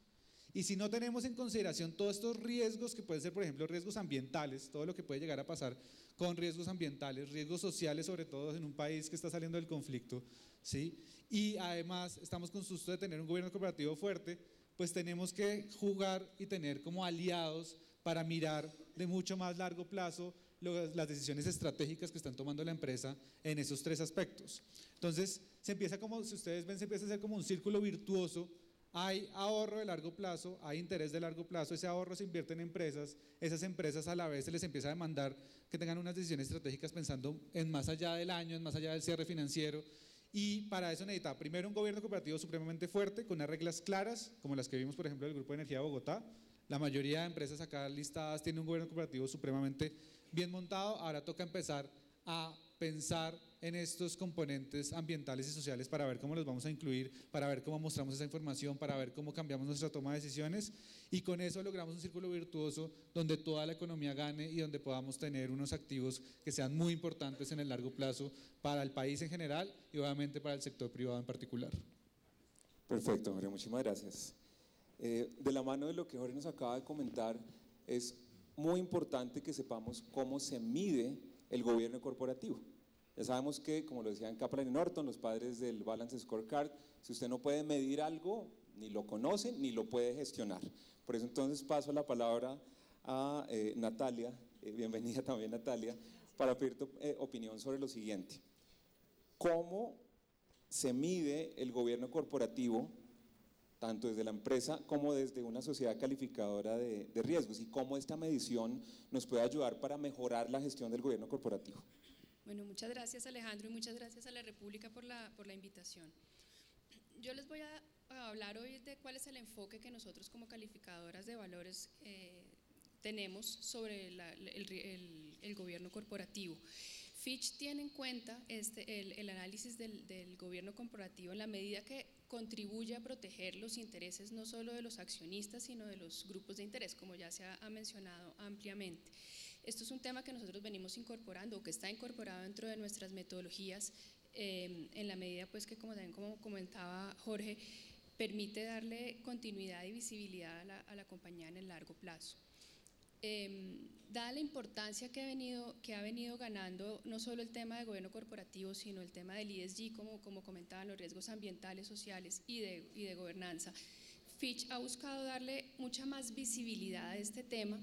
y si no tenemos en consideración todos estos riesgos que pueden ser, por ejemplo, riesgos ambientales, todo lo que puede llegar a pasar con riesgos ambientales, riesgos sociales, sobre todo en un país que está saliendo del conflicto, ¿sí? Y además estamos con susto de tener un gobierno corporativo fuerte, pues tenemos que jugar y tener como aliados para mirar de mucho más largo plazo las decisiones estratégicas que están tomando la empresa en esos tres aspectos. Entonces, se empieza como, si ustedes ven, se empieza a hacer como un círculo virtuoso. Hay ahorro de largo plazo, hay interés de largo plazo, ese ahorro se invierte en empresas, esas empresas a la vez se les empieza a demandar que tengan unas decisiones estratégicas pensando en más allá del año, en más allá del cierre financiero, y para eso necesita primero un gobierno corporativo supremamente fuerte, con unas reglas claras, como las que vimos, por ejemplo, del Grupo de Energía de Bogotá. La mayoría de empresas acá listadas tienen un gobierno corporativo supremamente bien montado. Ahora toca empezar a pensar en estos componentes ambientales y sociales para ver cómo los vamos a incluir, para ver cómo mostramos esa información, para ver cómo cambiamos nuestra toma de decisiones, y con eso logramos un círculo virtuoso donde toda la economía gane y donde podamos tener unos activos que sean muy importantes en el largo plazo para el país en general y obviamente para el sector privado en particular. Perfecto, Jorge, muchísimas gracias. De la mano de lo que Jorge nos acaba de comentar, es muy importante que sepamos cómo se mide el gobierno corporativo. Ya sabemos que, como lo decían Kaplan y Norton, los padres del Balance Scorecard, si usted no puede medir algo, ni lo conoce, ni lo puede gestionar. Por eso entonces paso la palabra a Natalia, bienvenida también Natalia, para pedir tu opinión sobre lo siguiente. ¿Cómo se mide el gobierno corporativo, tanto desde la empresa como desde una sociedad calificadora de riesgos, y cómo esta medición nos puede ayudar para mejorar la gestión del gobierno corporativo. Bueno, muchas gracias Alejandro y muchas gracias a la República por la invitación. Yo les voy a hablar hoy de cuál es el enfoque que nosotros como calificadoras de valores tenemos sobre el gobierno corporativo. Fitch tiene en cuenta el análisis del gobierno corporativo en la medida que contribuye a proteger los intereses no solo de los accionistas, sino de los grupos de interés, como ya se ha mencionado ampliamente. Esto es un tema que nosotros venimos incorporando o que está incorporado dentro de nuestras metodologías en la medida pues que, como también como comentaba Jorge, permite darle continuidad y visibilidad a la compañía en el largo plazo. Dada la importancia que ha venido ganando no solo el tema de gobierno corporativo, sino el tema del ESG, como comentaban, los riesgos ambientales, sociales y de gobernanza, Fitch ha buscado darle mucha más visibilidad a este tema,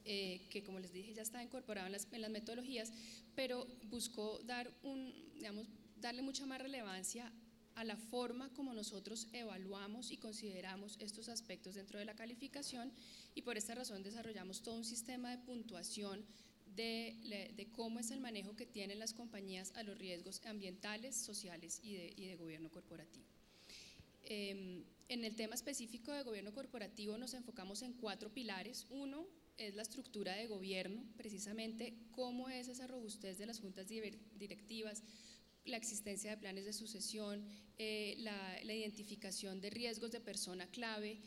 que como les dije ya está incorporado en las metodologías, pero buscó darle mucha más relevancia a la forma como nosotros evaluamos y consideramos estos aspectos dentro de la calificación, y por esta razón desarrollamos todo un sistema de puntuación de cómo es el manejo que tienen las compañías a los riesgos ambientales, sociales y de gobierno corporativo. En el tema específico de gobierno corporativo nos enfocamos en 4 pilares. Uno es la estructura de gobierno, precisamente cómo es esa robustez de las juntas directivas, la existencia de planes de sucesión, la identificación de riesgos de persona clave,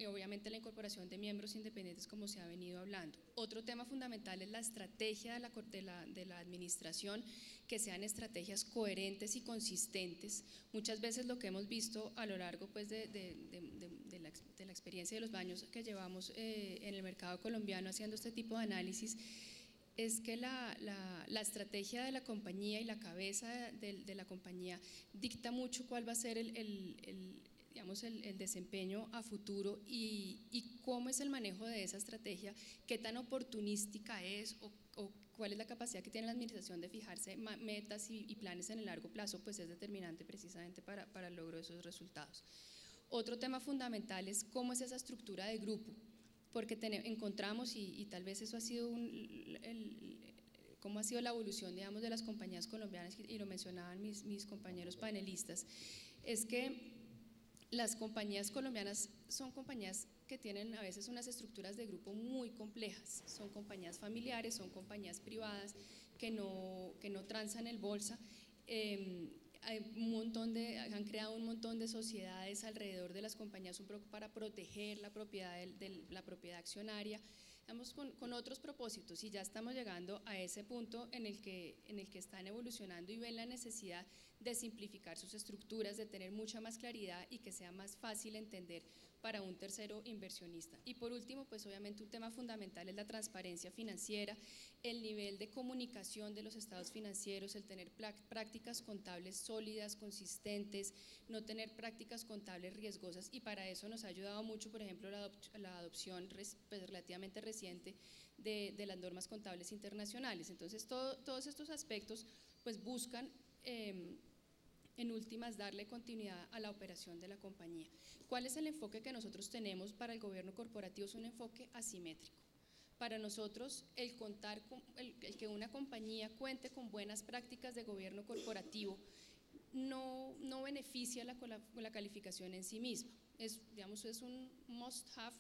obviamente la incorporación de miembros independientes, como se ha venido hablando. Otro tema fundamental es la estrategia de la administración, que sean estrategias coherentes y consistentes. Muchas veces lo que hemos visto a lo largo pues, de la experiencia de los años que llevamos en el mercado colombiano haciendo este tipo de análisis, es que la estrategia de la compañía y la cabeza de la compañía dicta mucho cuál va a ser el desempeño a futuro y cómo es el manejo de esa estrategia, qué tan oportunística es o cuál es la capacidad que tiene la administración de fijarse metas y planes en el largo plazo, pues es determinante precisamente para el logro de esos resultados. Otro tema fundamental es cómo es esa estructura de grupo, porque encontramos, y tal vez eso ha sido cómo ha sido la evolución, digamos, de las compañías colombianas, y lo mencionaban mis compañeros panelistas, es que las compañías colombianas son compañías que tienen a veces unas estructuras de grupo muy complejas, son compañías familiares, son compañías privadas que no transan el bolsa. Han creado un montón de sociedades alrededor de las compañías, un poco para proteger la propiedad la propiedad accionaria, estamos con otros propósitos, y ya estamos llegando a ese punto en el que están evolucionando y ven la necesidad de simplificar sus estructuras, de tener mucha más claridad y que sea más fácil entender para un tercero inversionista. Y por último, pues obviamente un tema fundamental es la transparencia financiera, el nivel de comunicación de los estados financieros, el tener prácticas contables sólidas, consistentes, no tener prácticas contables riesgosas, y para eso nos ha ayudado mucho, por ejemplo, la adopción pues, relativamente reciente de las normas contables internacionales. Entonces, todos estos aspectos pues buscan en últimas darle continuidad a la operación de la compañía. ¿Cuál es el enfoque que nosotros tenemos para el gobierno corporativo? Es un enfoque asimétrico. Para nosotros, el que una compañía cuente con buenas prácticas de gobierno corporativo no beneficia la calificación en sí misma. Es un must have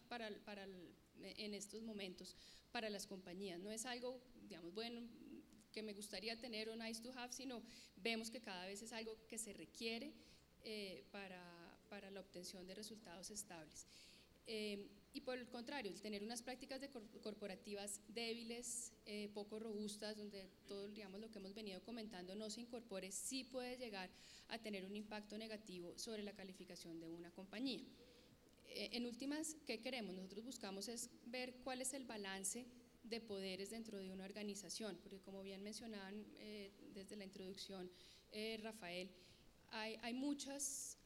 en estos momentos para las compañías. No es algo, bueno, que me gustaría tener o nice to have, sino vemos que cada vez es algo que se requiere para la obtención de resultados estables. Y por el contrario, el tener unas prácticas corporativas débiles, poco robustas, donde todo lo que hemos venido comentando no se incorpore, sí puede llegar a tener un impacto negativo sobre la calificación de una compañía. En últimas, ¿qué queremos? Nosotros buscamos es ver cuál es el balance de poderes dentro de una organización, porque como bien mencionaban desde la introducción Rafael, hay muchos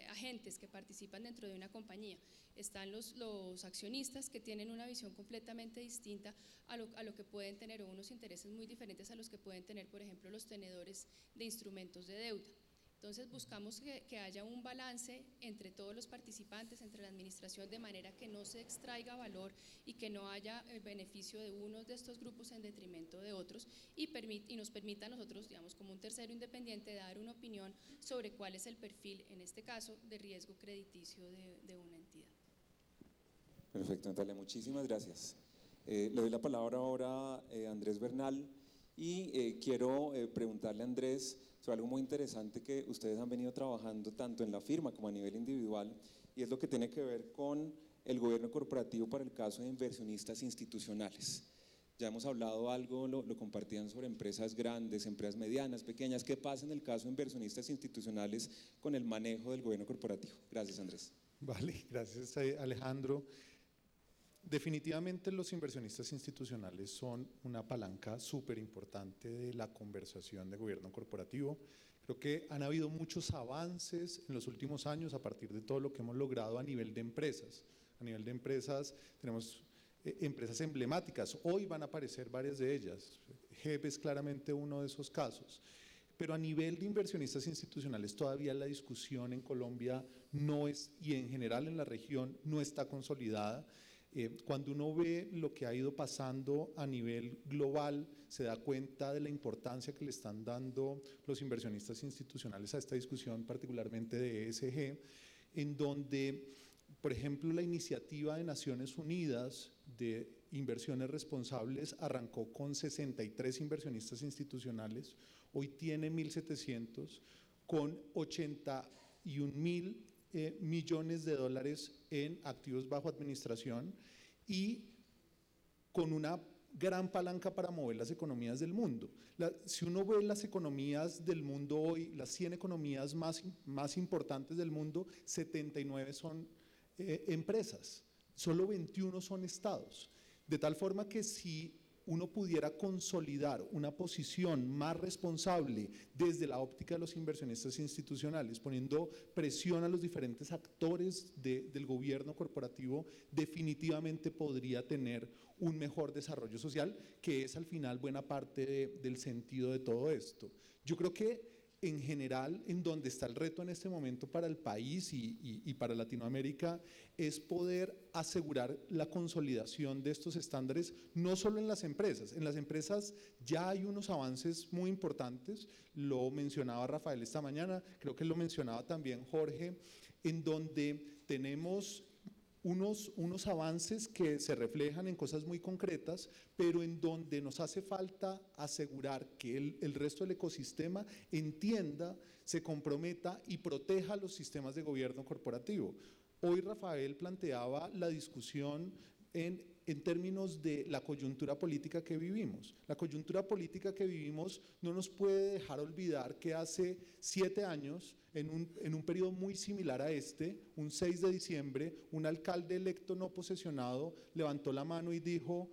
agentes que participan dentro de una compañía. Están los accionistas, que tienen una visión completamente distinta a lo que pueden tener, o unos intereses muy diferentes a los que pueden tener, por ejemplo, los tenedores de instrumentos de deuda. Entonces buscamos que haya un balance entre todos los participantes, entre la administración, de manera que no se extraiga valor y que no haya el beneficio de unos de estos grupos en detrimento de otros, y nos permita a nosotros, digamos, como un tercero independiente, dar una opinión sobre cuál es el perfil, en este caso, de riesgo crediticio de una entidad. Perfecto, Natalia, muchísimas gracias. Le doy la palabra ahora a Andrés Bernal, y quiero preguntarle a Andrés sobre algo muy interesante que ustedes han venido trabajando tanto en la firma como a nivel individual, y es lo que tiene que ver con el gobierno corporativo para el caso de inversionistas institucionales. Ya hemos hablado algo, lo compartían, sobre empresas grandes, empresas medianas, pequeñas. ¿Qué pasa en el caso de inversionistas institucionales con el manejo del gobierno corporativo? Gracias, Andrés. Vale, gracias, Alejandro. Definitivamente los inversionistas institucionales son una palanca súper importante de la conversación de gobierno corporativo. Creo que han habido muchos avances en los últimos años a partir de todo lo que hemos logrado a nivel de empresas. A nivel de empresas tenemos empresas emblemáticas, hoy van a aparecer varias de ellas. GEP es claramente uno de esos casos. Pero a nivel de inversionistas institucionales todavía la discusión en Colombia no es, y en general en la región, no está consolidada. Cuando uno ve lo que ha ido pasando a nivel global, se da cuenta de la importancia que le están dando los inversionistas institucionales a esta discusión, particularmente de ESG, en donde, por ejemplo, la iniciativa de Naciones Unidas de inversiones responsables arrancó con 63 inversionistas institucionales, hoy tiene 1.700, con 81.000 millones de dólares en activos bajo administración y con una gran palanca para mover las economías del mundo. Si uno ve las economías del mundo hoy, las 100 economías más importantes del mundo, 79 son empresas, solo 21 son estados. De tal forma que si uno pudiera consolidar una posición más responsable desde la óptica de los inversionistas institucionales, poniendo presión a los diferentes actores del gobierno corporativo, definitivamente podría tener un mejor desarrollo social, que es al final buena parte del sentido de todo esto. Yo creo que en general, en donde está el reto en este momento para el país y para Latinoamérica, es poder asegurar la consolidación de estos estándares, no solo en las empresas ya hay unos avances muy importantes, lo mencionaba Rafael esta mañana, creo que lo mencionaba también Jorge, en donde tenemos unos avances que se reflejan en cosas muy concretas, pero en donde nos hace falta asegurar que el resto del ecosistema entienda, se comprometa y proteja los sistemas de gobierno corporativo. Hoy Rafael planteaba la discusión en términos de la coyuntura política que vivimos. La coyuntura política que vivimos no nos puede dejar olvidar que hace 7 años, en un periodo muy similar a este, un 6 de diciembre, un alcalde electo no posesionado levantó la mano y dijo: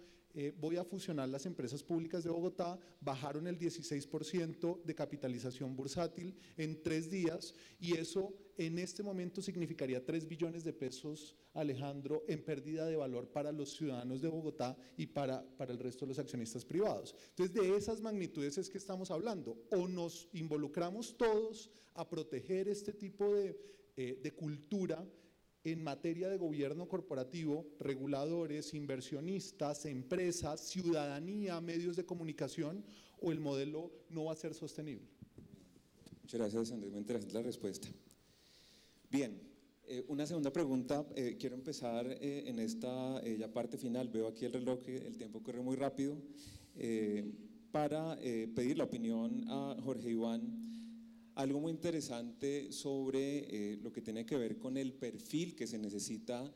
voy a fusionar las empresas públicas de Bogotá, bajaron el 16% de capitalización bursátil en 3 días, y eso en este momento significaría 3 billones de pesos, Alejandro, en pérdida de valor para los ciudadanos de Bogotá y para el resto de los accionistas privados. Entonces, de esas magnitudes es que estamos hablando. O nos involucramos todos a proteger este tipo de cultura en materia de gobierno corporativo, reguladores, inversionistas, empresas, ciudadanía, medios de comunicación, o el modelo no va a ser sostenible. Muchas gracias, Andrés, muy interesante la respuesta. Bien, una segunda pregunta, quiero empezar en esta ya parte final, veo aquí el reloj, el tiempo corre muy rápido, para pedir la opinión a Jorge Iván. Algo muy interesante sobre lo que tiene que ver con el perfil que se necesita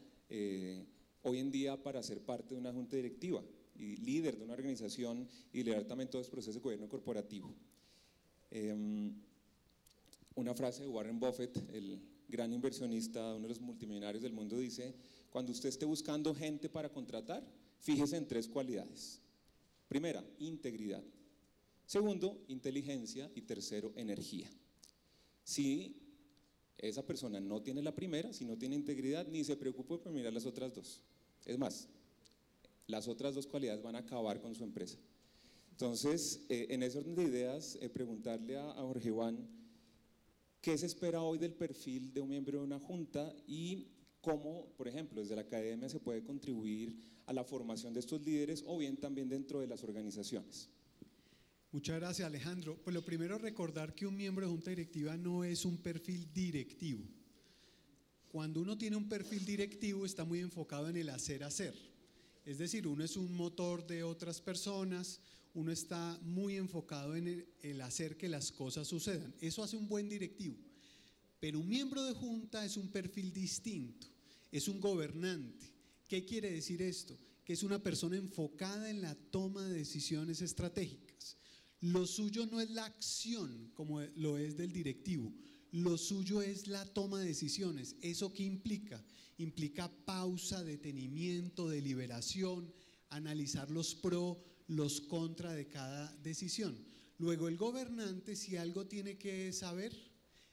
hoy en día para ser parte de una junta directiva y líder de una organización y liderar también todos los procesos de gobierno corporativo. Una frase de Warren Buffett, el gran inversionista, uno de los multimillonarios del mundo, dice: cuando usted esté buscando gente para contratar, fíjese en 3 cualidades. Primera, integridad. Segundo, inteligencia. Y tercero, energía. Si esa persona no tiene la primera, si no tiene integridad, ni se preocupe por mirar las otras dos. Es más, las otras dos cualidades van a acabar con su empresa. Entonces, en ese orden de ideas, preguntarle a Jorge Iván, ¿qué se espera hoy del perfil de un miembro de una junta y cómo, por ejemplo, desde la academia se puede contribuir a la formación de estos líderes o bien también dentro de las organizaciones? Muchas gracias, Alejandro. Pues lo primero, recordar que un miembro de junta directiva no es un perfil directivo. Cuando uno tiene un perfil directivo está muy enfocado en el hacer. Es decir, uno es un motor de otras personas, uno está muy enfocado en el hacer que las cosas sucedan. Eso hace un buen directivo. Pero un miembro de junta es un perfil distinto, es un gobernante. ¿Qué quiere decir esto? Que es una persona enfocada en la toma de decisiones estratégicas. Lo suyo no es la acción como lo es del directivo, lo suyo es la toma de decisiones. ¿Eso qué implica? Implica pausa, detenimiento, deliberación, analizar los pro, los contra de cada decisión. Luego el gobernante, si algo tiene que saber,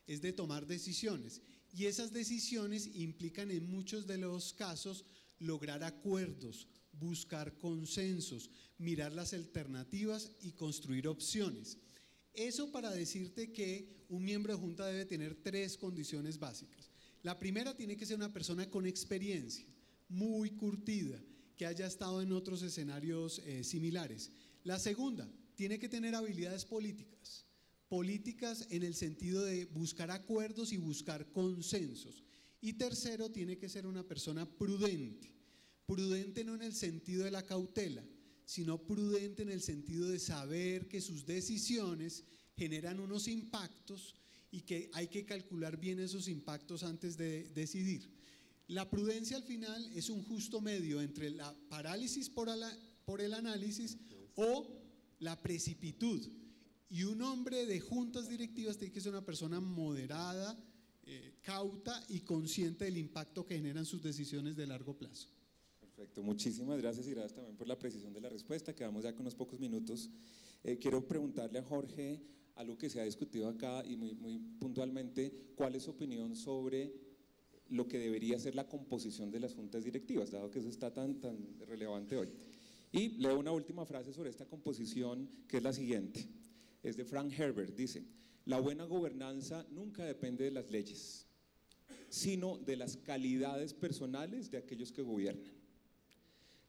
es de tomar decisiones, y esas decisiones implican en muchos de los casos lograr acuerdos, buscar consensos, mirar las alternativas y construir opciones. Eso para decirte que un miembro de junta debe tener 3 condiciones básicas. La primera, tiene que ser una persona con experiencia, muy curtida, que haya estado en otros escenarios similares. La segunda, tiene que tener habilidades políticas en el sentido de buscar acuerdos y buscar consensos. Y tercero, tiene que ser una persona prudente no en el sentido de la cautela, sino prudente en el sentido de saber que sus decisiones generan unos impactos y que hay que calcular bien esos impactos antes de decidir. La prudencia al final es un justo medio entre la parálisis por el análisis o la precipitud. Y un hombre de juntas directivas tiene que ser una persona moderada, cauta y consciente del impacto que generan sus decisiones de largo plazo. Perfecto, muchísimas gracias y gracias también por la precisión de la respuesta. Quedamos ya con unos pocos minutos. Quiero preguntarle a Jorge algo que se ha discutido acá y muy puntualmente, ¿cuál es su opinión sobre lo que debería ser la composición de las juntas directivas, dado que eso está tan relevante hoy? Y leo una última frase sobre esta composición, que es la siguiente. Es de Frank Herbert, dice: la buena gobernanza nunca depende de las leyes, sino de las calidades personales de aquellos que gobiernan.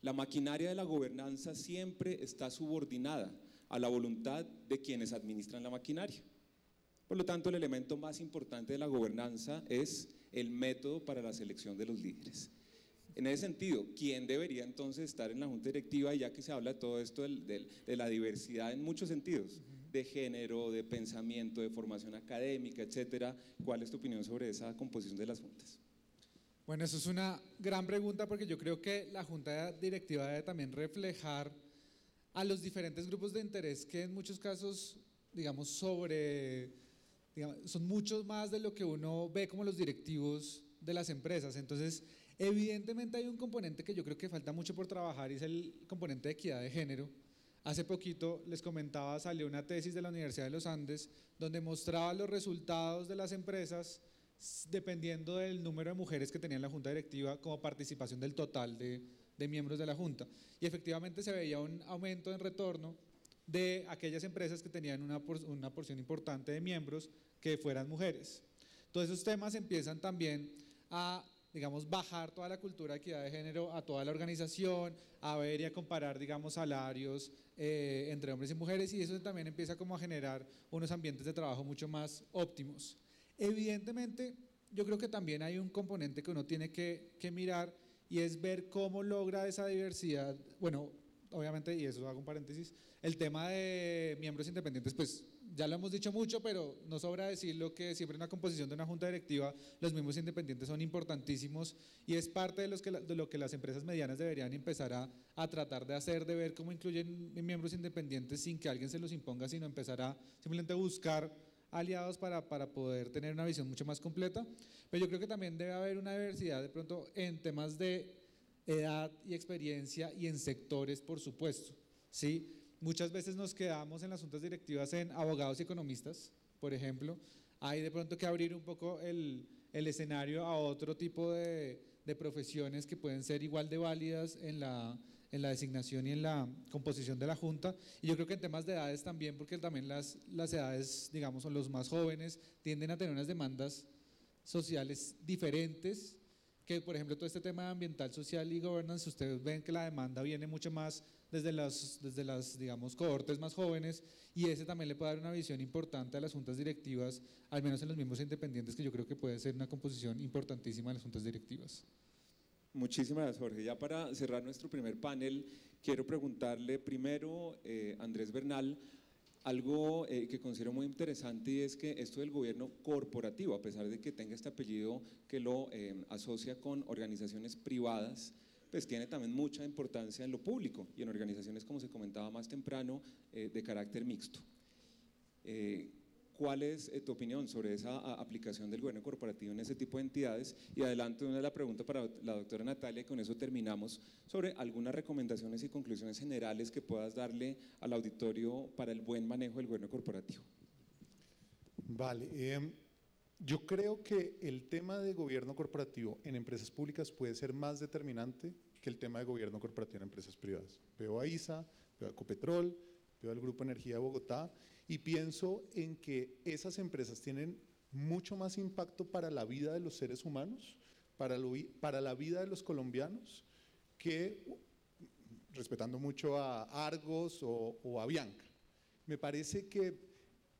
La maquinaria de la gobernanza siempre está subordinada a la voluntad de quienes administran la maquinaria. Por lo tanto, el elemento más importante de la gobernanza es el método para la selección de los líderes. En ese sentido, ¿quién debería entonces estar en la junta directiva? Ya que se habla de todo esto de la diversidad en muchos sentidos, de género, de pensamiento, de formación académica, etcétera. ¿Cuál es tu opinión sobre esa composición de las juntas? Bueno, eso es una gran pregunta, porque yo creo que la junta directiva debe también reflejar a los diferentes grupos de interés que en muchos casos, son muchos más de lo que uno ve como los directivos de las empresas. Entonces, evidentemente hay un componente que yo creo que falta mucho por trabajar, y es el componente de equidad de género. Hace poquito, les comentaba, salió una tesis de la Universidad de los Andes donde mostraba los resultados de las empresas dependiendo del número de mujeres que tenían la junta directiva como participación del total de miembros de la junta. Y efectivamente se veía un aumento en retorno de aquellas empresas que tenían una porción importante de miembros que fueran mujeres. Todos esos temas empiezan también a, bajar toda la cultura de equidad de género a toda la organización, a ver y a comparar, salarios entre hombres y mujeres, y eso también empieza como a generar unos ambientes de trabajo mucho más óptimos. Evidentemente, yo creo que también hay un componente que uno tiene que mirar, y es ver cómo logra esa diversidad. Bueno, obviamente, y eso hago un paréntesis, el tema de miembros independientes, pues ya lo hemos dicho mucho, pero no sobra decirlo que siempre en la composición de una junta directiva los miembros independientes son importantísimos, y es parte de lo que las empresas medianas deberían empezar a tratar de hacer, de ver cómo incluyen miembros independientes sin que alguien se los imponga, sino empezar a simplemente buscar aliados para poder tener una visión mucho más completa. Pero yo creo que también debe haber una diversidad de pronto en temas de edad y experiencia, y en sectores, por supuesto, ¿sí? Muchas veces nos quedamos en las juntas directivas en abogados y economistas, por ejemplo. hay de pronto que abrir un poco el escenario a otro tipo de profesiones que pueden ser igual de válidas en la designación y en la composición de la Junta. Y yo creo que en temas de edades también, porque también las edades, digamos, son los más jóvenes, tienden a tener unas demandas sociales diferentes, que por ejemplo todo este tema ambiental, social y governance, ustedes ven que la demanda viene mucho más desde las digamos, cohortes más jóvenes, y ese también le puede dar una visión importante a las juntas directivas, al menos en los miembros independientes, que yo creo que puede ser una composición importantísima de las juntas directivas. Muchísimas gracias, Jorge. Ya para cerrar nuestro primer panel, quiero preguntarle primero, Andrés Bernal, algo que considero muy interesante, y es que esto del gobierno corporativo, a pesar de que tenga este apellido que lo asocia con organizaciones privadas, pues tiene también mucha importancia en lo público y en organizaciones, como se comentaba más temprano, de carácter mixto. ¿Cuál es tu opinión sobre esa aplicación del gobierno corporativo en ese tipo de entidades? Y adelanto la pregunta para la doctora Natalia, y con eso terminamos, sobre algunas recomendaciones y conclusiones generales que puedas darle al auditorio para el buen manejo del gobierno corporativo. Vale, yo creo que el tema de gobierno corporativo en empresas públicas puede ser más determinante que el tema de gobierno corporativo en empresas privadas. Veo a ISA, veo a Ecopetrol, veo al Grupo Energía de Bogotá, y pienso en que esas empresas tienen mucho más impacto para la vida de los seres humanos, para la vida de los colombianos, que, respetando mucho a Argos o a Bianca. Me parece que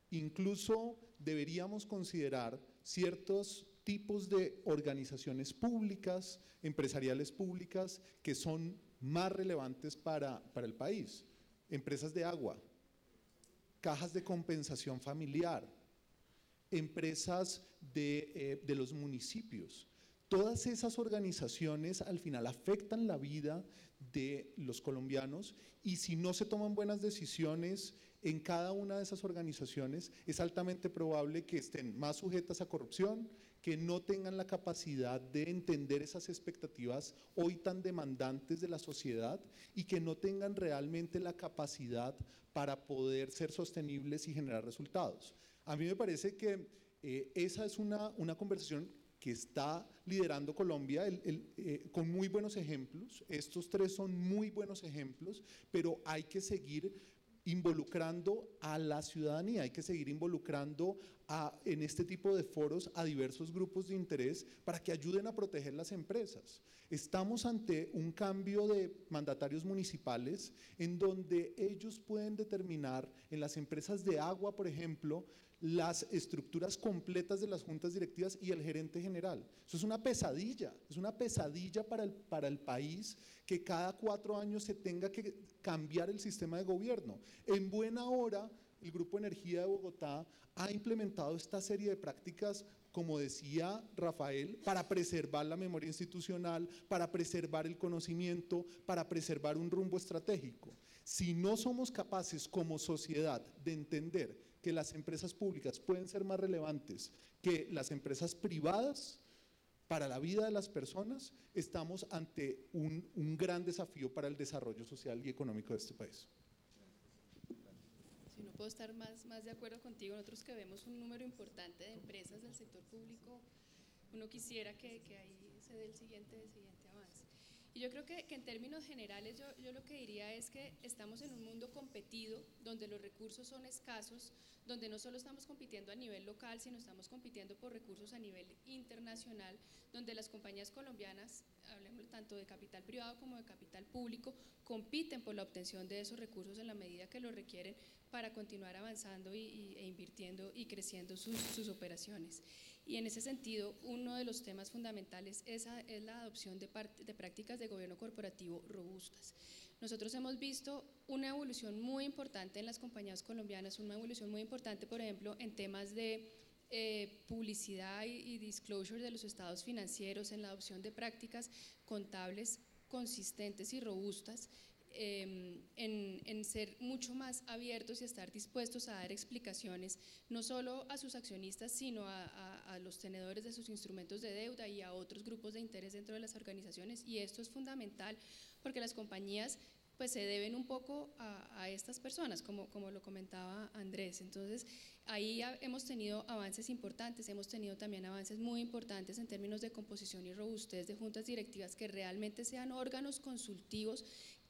incluso deberíamos considerar ciertos tipos de organizaciones públicas, empresariales públicas, que son más relevantes para el país. Empresas de agua, cajas de compensación familiar, empresas de los municipios. Todas esas organizaciones al final afectan la vida de los colombianos, y si no se toman buenas decisiones en cada una de esas organizaciones, es altamente probable que estén más sujetas a corrupción, que no tengan la capacidad de entender esas expectativas hoy tan demandantes de la sociedad, y que no tengan realmente la capacidad para poder ser sostenibles y generar resultados. A mí me parece que esa es una conversación que está liderando Colombia con muy buenos ejemplos. Estos tres son muy buenos ejemplos, pero hay que seguir involucrando a la ciudadanía, hay que seguir involucrando en este tipo de foros a diversos grupos de interés para que ayuden a proteger las empresas. Estamos ante un cambio de mandatarios municipales en donde ellos pueden determinar en las empresas de agua, por ejemplo, las estructuras completas de las juntas directivas y el gerente general. Eso es una pesadilla para el país, que cada 4 años se tenga que cambiar el sistema de gobierno. En buena hora, el Grupo Energía de Bogotá ha implementado esta serie de prácticas, como decía Rafael, para preservar la memoria institucional, para preservar el conocimiento, para preservar un rumbo estratégico. Si no somos capaces como sociedad de entender que las empresas públicas pueden ser más relevantes que las empresas privadas para la vida de las personas, estamos ante un gran desafío para el desarrollo social y económico de este país. Sí, no puedo estar más de acuerdo contigo. Nosotros que vemos un número importante de empresas del sector público, uno quisiera que ahí se dé el siguiente avance. Y yo creo que en términos generales yo lo que diría es que estamos en un mundo competido, donde los recursos son escasos, donde no solo estamos compitiendo a nivel local, sino estamos compitiendo por recursos a nivel internacional, donde las compañías colombianas, hablemos tanto de capital privado como de capital público, compiten por la obtención de esos recursos en la medida que lo requieren para continuar avanzando e invirtiendo y creciendo sus operaciones. Y en ese sentido, uno de los temas fundamentales es la adopción de prácticas de gobierno corporativo robustas. Nosotros hemos visto una evolución muy importante en las compañías colombianas, una evolución muy importante, por ejemplo, en temas de publicidad y disclosure de los estados financieros, en la adopción de prácticas contables consistentes y robustas, en ser mucho más abiertos y estar dispuestos a dar explicaciones no solo a sus accionistas, sino a los tenedores de sus instrumentos de deuda y a otros grupos de interés dentro de las organizaciones. Y esto es fundamental porque las compañías pues se deben un poco a estas personas, como lo comentaba Andrés. Entonces Ahí hemos tenido avances importantes, hemos tenido también avances muy importantes en términos de composición y robustez de juntas directivas que realmente sean órganos consultivos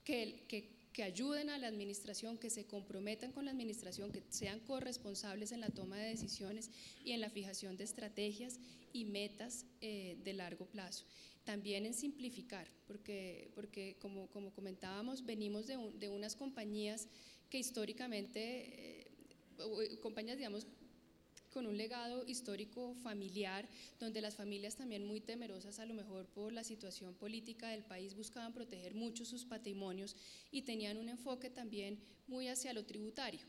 que ayuden a la administración, que se comprometan con la administración, que sean corresponsables en la toma de decisiones y en la fijación de estrategias y metas de largo plazo. También en simplificar, porque como comentábamos, venimos de unas compañías que históricamente, compañías digamos con un legado histórico familiar, donde las familias también muy temerosas a lo mejor por la situación política del país buscaban proteger mucho sus patrimonios y tenían un enfoque también muy hacia lo tributario.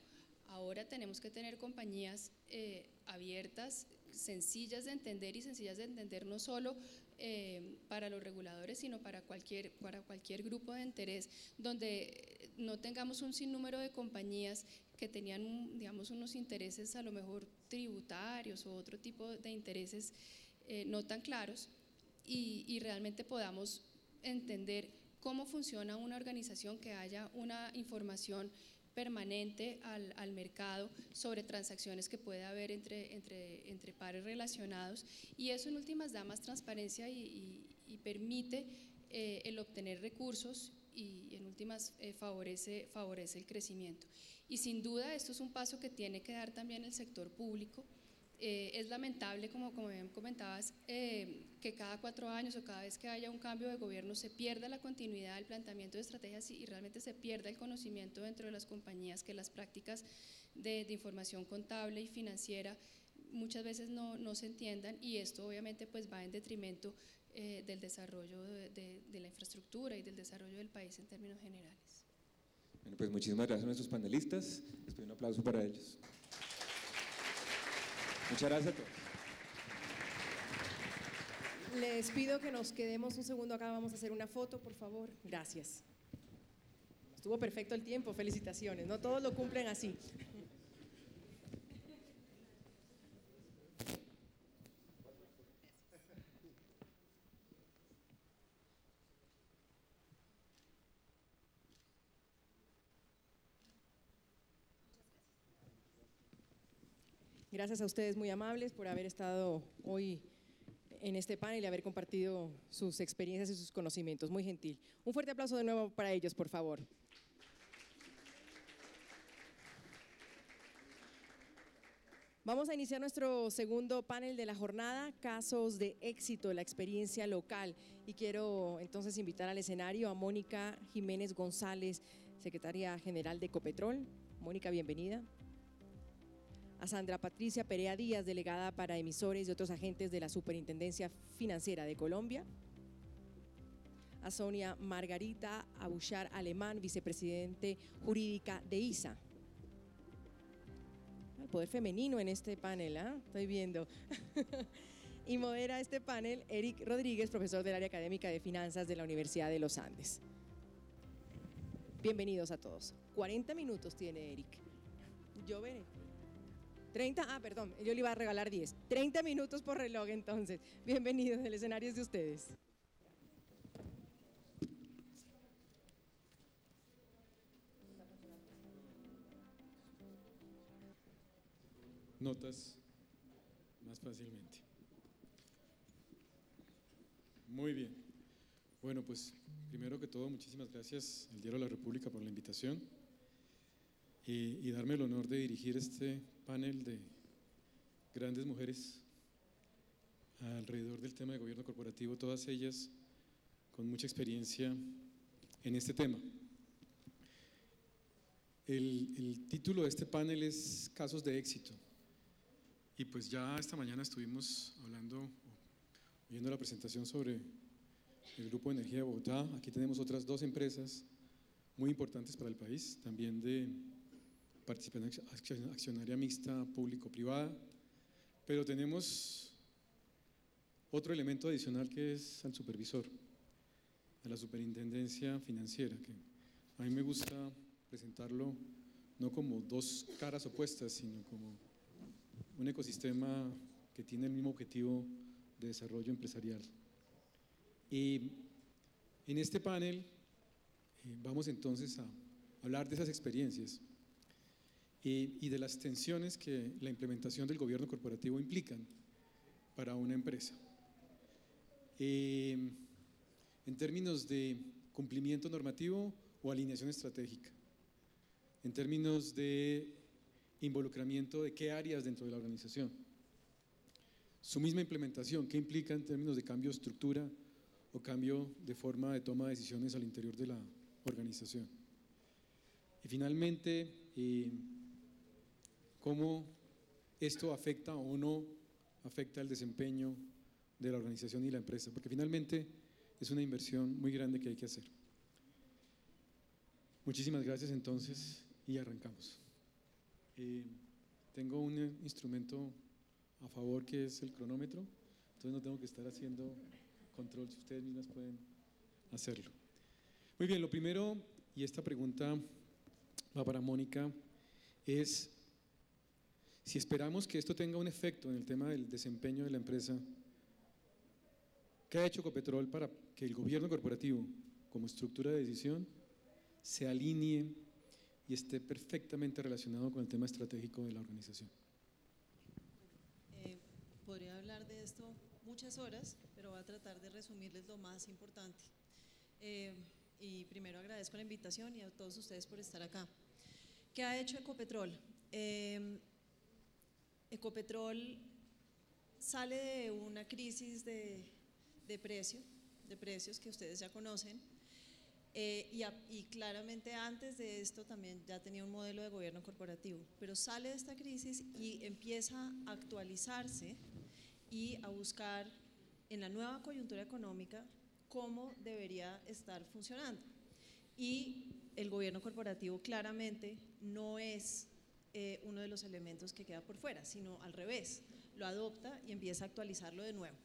Ahora tenemos que tener compañías abiertas, sencillas de entender y sencillas de entender no solo para los reguladores, sino para cualquier grupo de interés, donde no tengamos un sinnúmero de compañías que tenían, digamos, unos intereses a lo mejor tributarios o otro tipo de intereses no tan claros y realmente podamos entender cómo funciona una organización, que haya una información permanente al mercado sobre transacciones que puede haber entre pares relacionados, y eso en últimas da más transparencia y permite el obtener recursos y en últimas favorece el crecimiento. Y sin duda esto es un paso que tiene que dar también el sector público. Es lamentable, como bien comentabas, que cada 4 años o cada vez que haya un cambio de gobierno se pierda la continuidad del planteamiento de estrategias y realmente se pierda el conocimiento dentro de las compañías, que las prácticas de información contable y financiera muchas veces no se entiendan, y esto obviamente pues va en detrimento del desarrollo de la infraestructura y del desarrollo del país en términos generales. Bueno, pues muchísimas gracias a nuestros panelistas. Les pido un aplauso para ellos. Muchas gracias a todos. Les pido que nos quedemos un segundo acá, vamos a hacer una foto, por favor. Gracias. Estuvo perfecto el tiempo, felicitaciones. No todos lo cumplen así. Gracias a ustedes, muy amables, por haber estado hoy en este panel y haber compartido sus experiencias y sus conocimientos. Muy gentil. Un fuerte aplauso de nuevo para ellos, por favor. Vamos a iniciar nuestro segundo panel de la jornada, casos de éxito, la experiencia local. Y quiero entonces invitar al escenario a Mónica Jiménez González, secretaria general de Ecopetrol. Mónica, bienvenida. A Sandra Patricia Perea Díaz, delegada para emisores y otros agentes de la Superintendencia Financiera de Colombia. A Sonia Margarita Abuchar Alemán, vicepresidente jurídica de ISA. El poder femenino en este panel, estoy viendo. Y modera este panel Eric Rodríguez, profesor del área académica de finanzas de la Universidad de los Andes. Bienvenidos a todos. 40 minutos tiene Eric. Yo veré. 30, perdón, yo le iba a regalar 10. 30 minutos por reloj entonces. Bienvenidos, el escenario es de ustedes. Notas más fácilmente. Muy bien. Bueno, pues primero que todo, muchísimas gracias al Diario de la República por la invitación y darme el honor de dirigir este panel de grandes mujeres alrededor del tema de gobierno corporativo, todas ellas con mucha experiencia en este tema. El título de este panel es Casos de éxito. Y pues ya esta mañana estuvimos oyendo la presentación sobre el Grupo de Energía de Bogotá. Aquí tenemos otras 2 empresas muy importantes para el país, también de participación accionaria mixta público-privada, pero tenemos otro elemento adicional que es al supervisor, a la Superintendencia Financiera, que a mí me gusta presentarlo no como 2 caras opuestas, sino como un ecosistema que tiene el mismo objetivo de desarrollo empresarial. Y en este panel vamos entonces a hablar de esas experiencias. y de las tensiones que la implementación del gobierno corporativo implican para una empresa. En términos de cumplimiento normativo o alineación estratégica, en términos de involucramiento de qué áreas dentro de la organización, su misma implementación, qué implica en términos de cambio de estructura o cambio de forma de toma de decisiones al interior de la organización. Y finalmente, cómo esto afecta o no afecta el desempeño de la organización y la empresa, porque finalmente es una inversión muy grande que hay que hacer. Muchísimas gracias entonces y arrancamos. Tengo un instrumento a favor que es el cronómetro, entonces no tengo que estar haciendo control, si ustedes mismas pueden hacerlo. Muy bien, lo primero, y esta pregunta va para Mónica, es si esperamos que esto tenga un efecto en el tema del desempeño de la empresa, ¿qué ha hecho Ecopetrol para que el gobierno corporativo, como estructura de decisión, se alinee y esté perfectamente relacionado con el tema estratégico de la organización? Podría hablar de esto muchas horas, pero voy a tratar de resumirles lo más importante. Y primero agradezco la invitación y a todos ustedes por estar acá. ¿Qué ha hecho Ecopetrol? Ecopetrol sale de una crisis de precios que ustedes ya conocen, y claramente antes de esto también ya tenía un modelo de gobierno corporativo, pero sale de esta crisis y empieza a actualizarse y a buscar en la nueva coyuntura económica cómo debería estar funcionando. Y el gobierno corporativo claramente no es uno de los elementos que queda por fuera, sino al revés, lo adopta y empieza a actualizarlo de nuevo.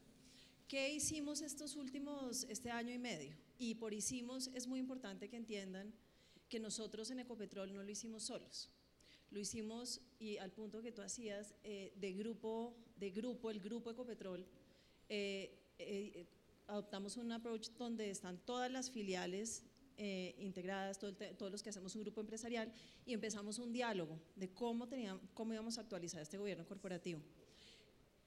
¿Qué hicimos este año y medio? Y por hicimos es muy importante que entiendan que nosotros en Ecopetrol no lo hicimos solos, lo hicimos, y al punto que tú hacías, el grupo Ecopetrol, adoptamos un approach donde están todas las filiales integradas, todos los que hacemos un grupo empresarial, y empezamos un diálogo de cómo íbamos a actualizar este gobierno corporativo.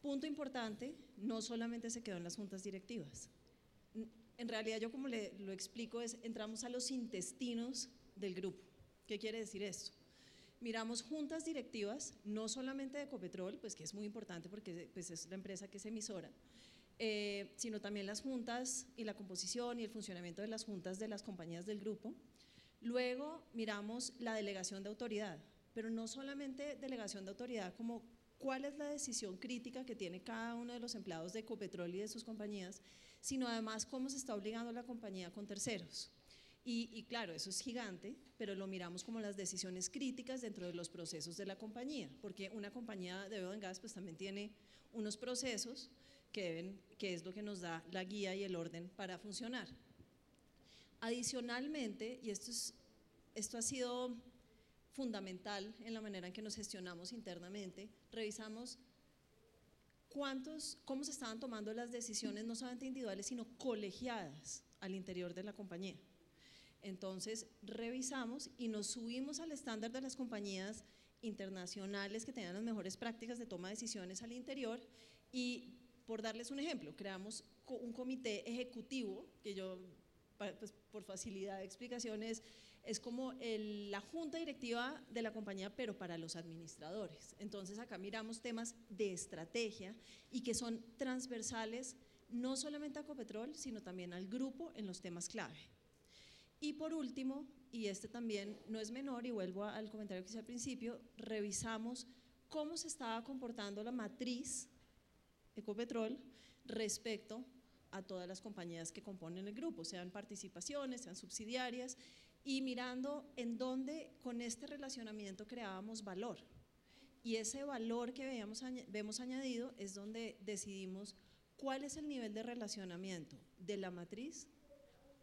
Punto importante, no solamente se quedó en las juntas directivas. En realidad yo como lo explico entramos a los intestinos del grupo. ¿Qué quiere decir esto? Miramos juntas directivas, no solamente de Ecopetrol, pues que es muy importante porque pues es la empresa que es emisora, sino también las juntas y la composición y el funcionamiento de las juntas de las compañías del grupo. Luego miramos la delegación de autoridad, pero no solamente delegación de autoridad como cuál es la decisión crítica que tiene cada uno de los empleados de Ecopetrol y de sus compañías, sino además cómo se está obligando a la compañía con terceros. Y claro, eso es gigante, pero lo miramos como las decisiones críticas dentro de los procesos de la compañía, porque una compañía de oil and gas pues también tiene unos procesos que es lo que nos da la guía y el orden para funcionar. Adicionalmente, y esto ha sido fundamental en la manera en que nos gestionamos internamente, revisamos cómo se estaban tomando las decisiones, no solamente individuales, sino colegiadas al interior de la compañía. Entonces, revisamos y nos subimos al estándar de las compañías internacionales que tenían las mejores prácticas de toma de decisiones al interior, y por darles un ejemplo, creamos un comité ejecutivo, que yo, pues, por facilidad de explicaciones, es como la junta directiva de la compañía, pero para los administradores. Entonces acá miramos temas de estrategia y que son transversales no solamente a Ecopetrol, sino también al grupo en los temas clave. Y por último, y este también no es menor, y vuelvo al comentario que hice al principio, revisamos cómo se estaba comportando la matriz Ecopetrol respecto a todas las compañías que componen el grupo, sean participaciones, sean subsidiarias, y mirando en dónde con este relacionamiento creábamos valor. Y ese valor que vemos añadido es donde decidimos cuál es el nivel de relacionamiento de la matriz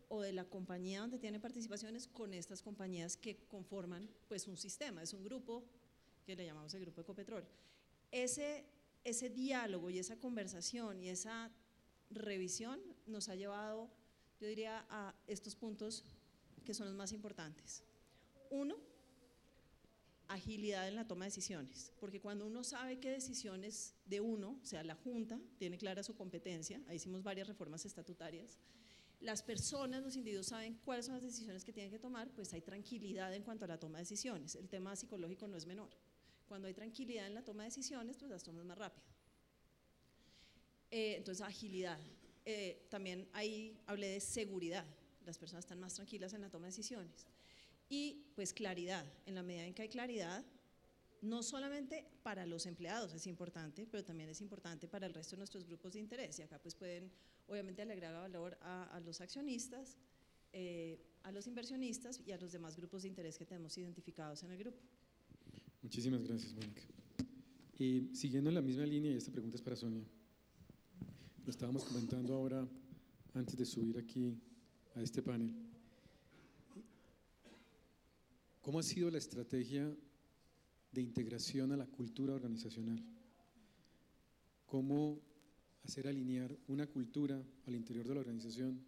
o de la compañía donde tiene participaciones con estas compañías que conforman pues un sistema, es un grupo que le llamamos el grupo Ecopetrol. Ese diálogo y esa conversación y esa revisión nos ha llevado, yo diría, a estos puntos que son los más importantes. Uno, agilidad en la toma de decisiones, porque cuando uno sabe qué decisiones de uno, o sea, la Junta tiene clara su competencia, ahí hicimos varias reformas estatutarias, las personas, los individuos saben cuáles son las decisiones que tienen que tomar, pues hay tranquilidad en cuanto a la toma de decisiones. El tema psicológico no es menor. Cuando hay tranquilidad en la toma de decisiones, pues las tomas más rápido. Entonces, agilidad. También ahí hablé de seguridad. Las personas están más tranquilas en la toma de decisiones. Y pues claridad. En la medida en que hay claridad, no solamente para los empleados es importante, pero también es importante para el resto de nuestros grupos de interés. Y acá pues pueden, obviamente, agregar valor a los accionistas, a los inversionistas y a los demás grupos de interés que tenemos identificados en el grupo. Muchísimas gracias, Mónica. Y siguiendo en la misma línea, y esta pregunta es para Sonia, lo estábamos comentando ahora antes de subir aquí a este panel. ¿Cómo ha sido la estrategia de integración a la cultura organizacional? ¿Cómo hacer alinear una cultura al interior de la organización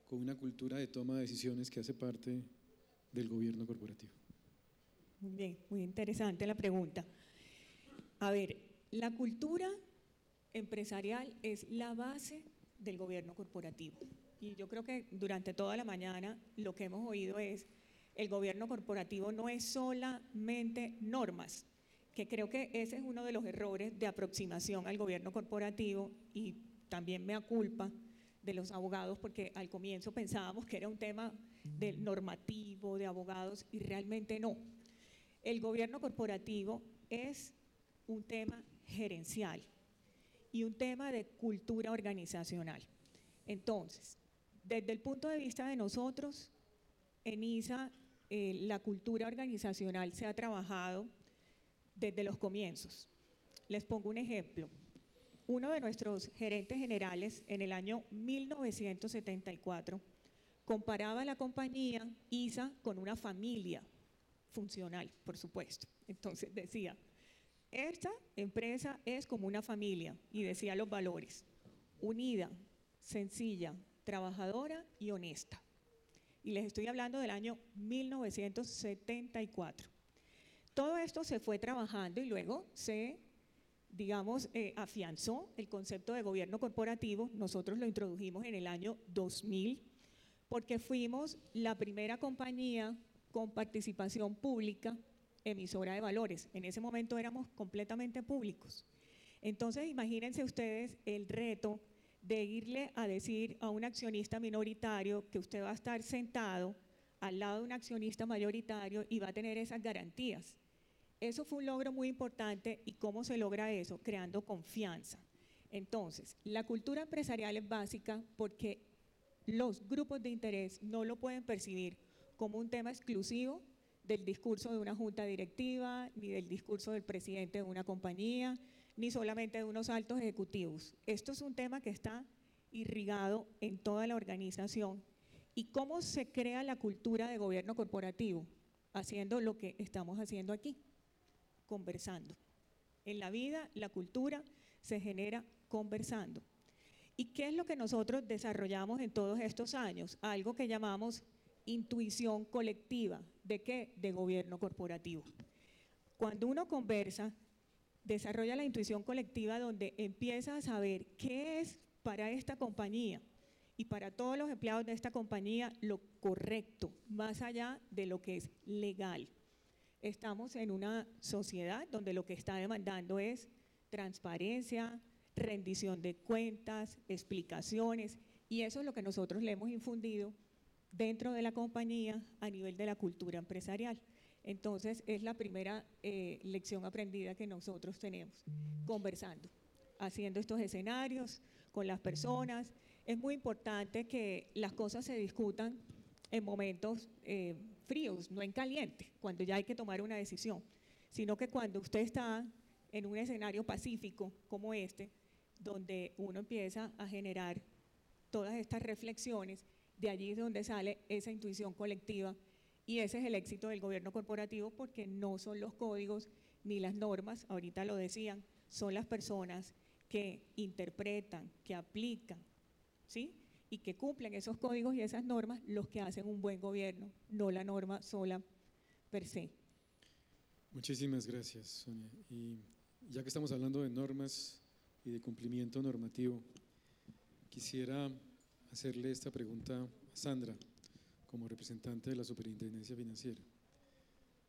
con una cultura de toma de decisiones que hace parte del gobierno corporativo? Muy bien, muy interesante la pregunta. A ver, la cultura empresarial es la base del gobierno corporativo. Y yo creo que durante toda la mañana lo que hemos oído es: el gobierno corporativo no es solamente normas, que creo que ese es uno de los errores de aproximación al gobierno corporativo, y también mea culpa de los abogados, porque al comienzo pensábamos que era un tema del normativo, de abogados, y realmente no. El gobierno corporativo es un tema gerencial y un tema de cultura organizacional. Entonces, desde el punto de vista de nosotros, en ISA, la cultura organizacional se ha trabajado desde los comienzos. Les pongo un ejemplo. Uno de nuestros gerentes generales en el año 1974 comparaba la compañía ISA con una familia funcional, por supuesto. Entonces decía: esta empresa es como una familia, y decía los valores: unida, sencilla, trabajadora y honesta. Y les estoy hablando del año 1974. Todo esto se fue trabajando y luego se, digamos, afianzó el concepto de gobierno corporativo. Nosotros lo introdujimos en el año 2000 porque fuimos la primera compañía con participación pública emisora de valores. En ese momento éramos completamente públicos. Entonces, imagínense ustedes el reto de irle a decir a un accionista minoritario que usted va a estar sentado al lado de un accionista mayoritario y va a tener esas garantías. Eso fue un logro muy importante. ¿Y cómo se logra eso? Creando confianza. Entonces, la cultura empresarial es básica porque los grupos de interés no lo pueden percibir como un tema exclusivo del discurso de una junta directiva, ni del discurso del presidente de una compañía, ni solamente de unos altos ejecutivos. Esto es un tema que está irrigado en toda la organización. ¿Y cómo se crea la cultura de gobierno corporativo? Haciendo lo que estamos haciendo aquí, conversando. En la vida, la cultura se genera conversando. ¿Y qué es lo que nosotros desarrollamos en todos estos años? Algo que llamamos intuición colectiva. ¿De qué? De gobierno corporativo. Cuando uno conversa, desarrolla la intuición colectiva, donde empieza a saber qué es para esta compañía y para todos los empleados de esta compañía lo correcto, más allá de lo que es legal. Estamos en una sociedad donde lo que está demandando es transparencia, rendición de cuentas, explicaciones, y eso es lo que nosotros le hemos infundido dentro de la compañía a nivel de la cultura empresarial. Entonces, es la primera lección aprendida que nosotros tenemos, conversando, haciendo estos escenarios con las personas. Es muy importante que las cosas se discutan en momentos fríos, no en caliente, cuando ya hay que tomar una decisión, sino que cuando usted está en un escenario pacífico como este, donde uno empieza a generar todas estas reflexiones, de allí es donde sale esa intuición colectiva. Y ese es el éxito del gobierno corporativo, porque no son los códigos ni las normas, ahorita lo decían, son las personas que interpretan, que aplican, ¿sí? Y que cumplen esos códigos y esas normas los que hacen un buen gobierno, no la norma sola per se. Muchísimas gracias, Sonia. Y ya que estamos hablando de normas y de cumplimiento normativo, quisiera hacerle esta pregunta a Sandra, como representante de la Superintendencia Financiera.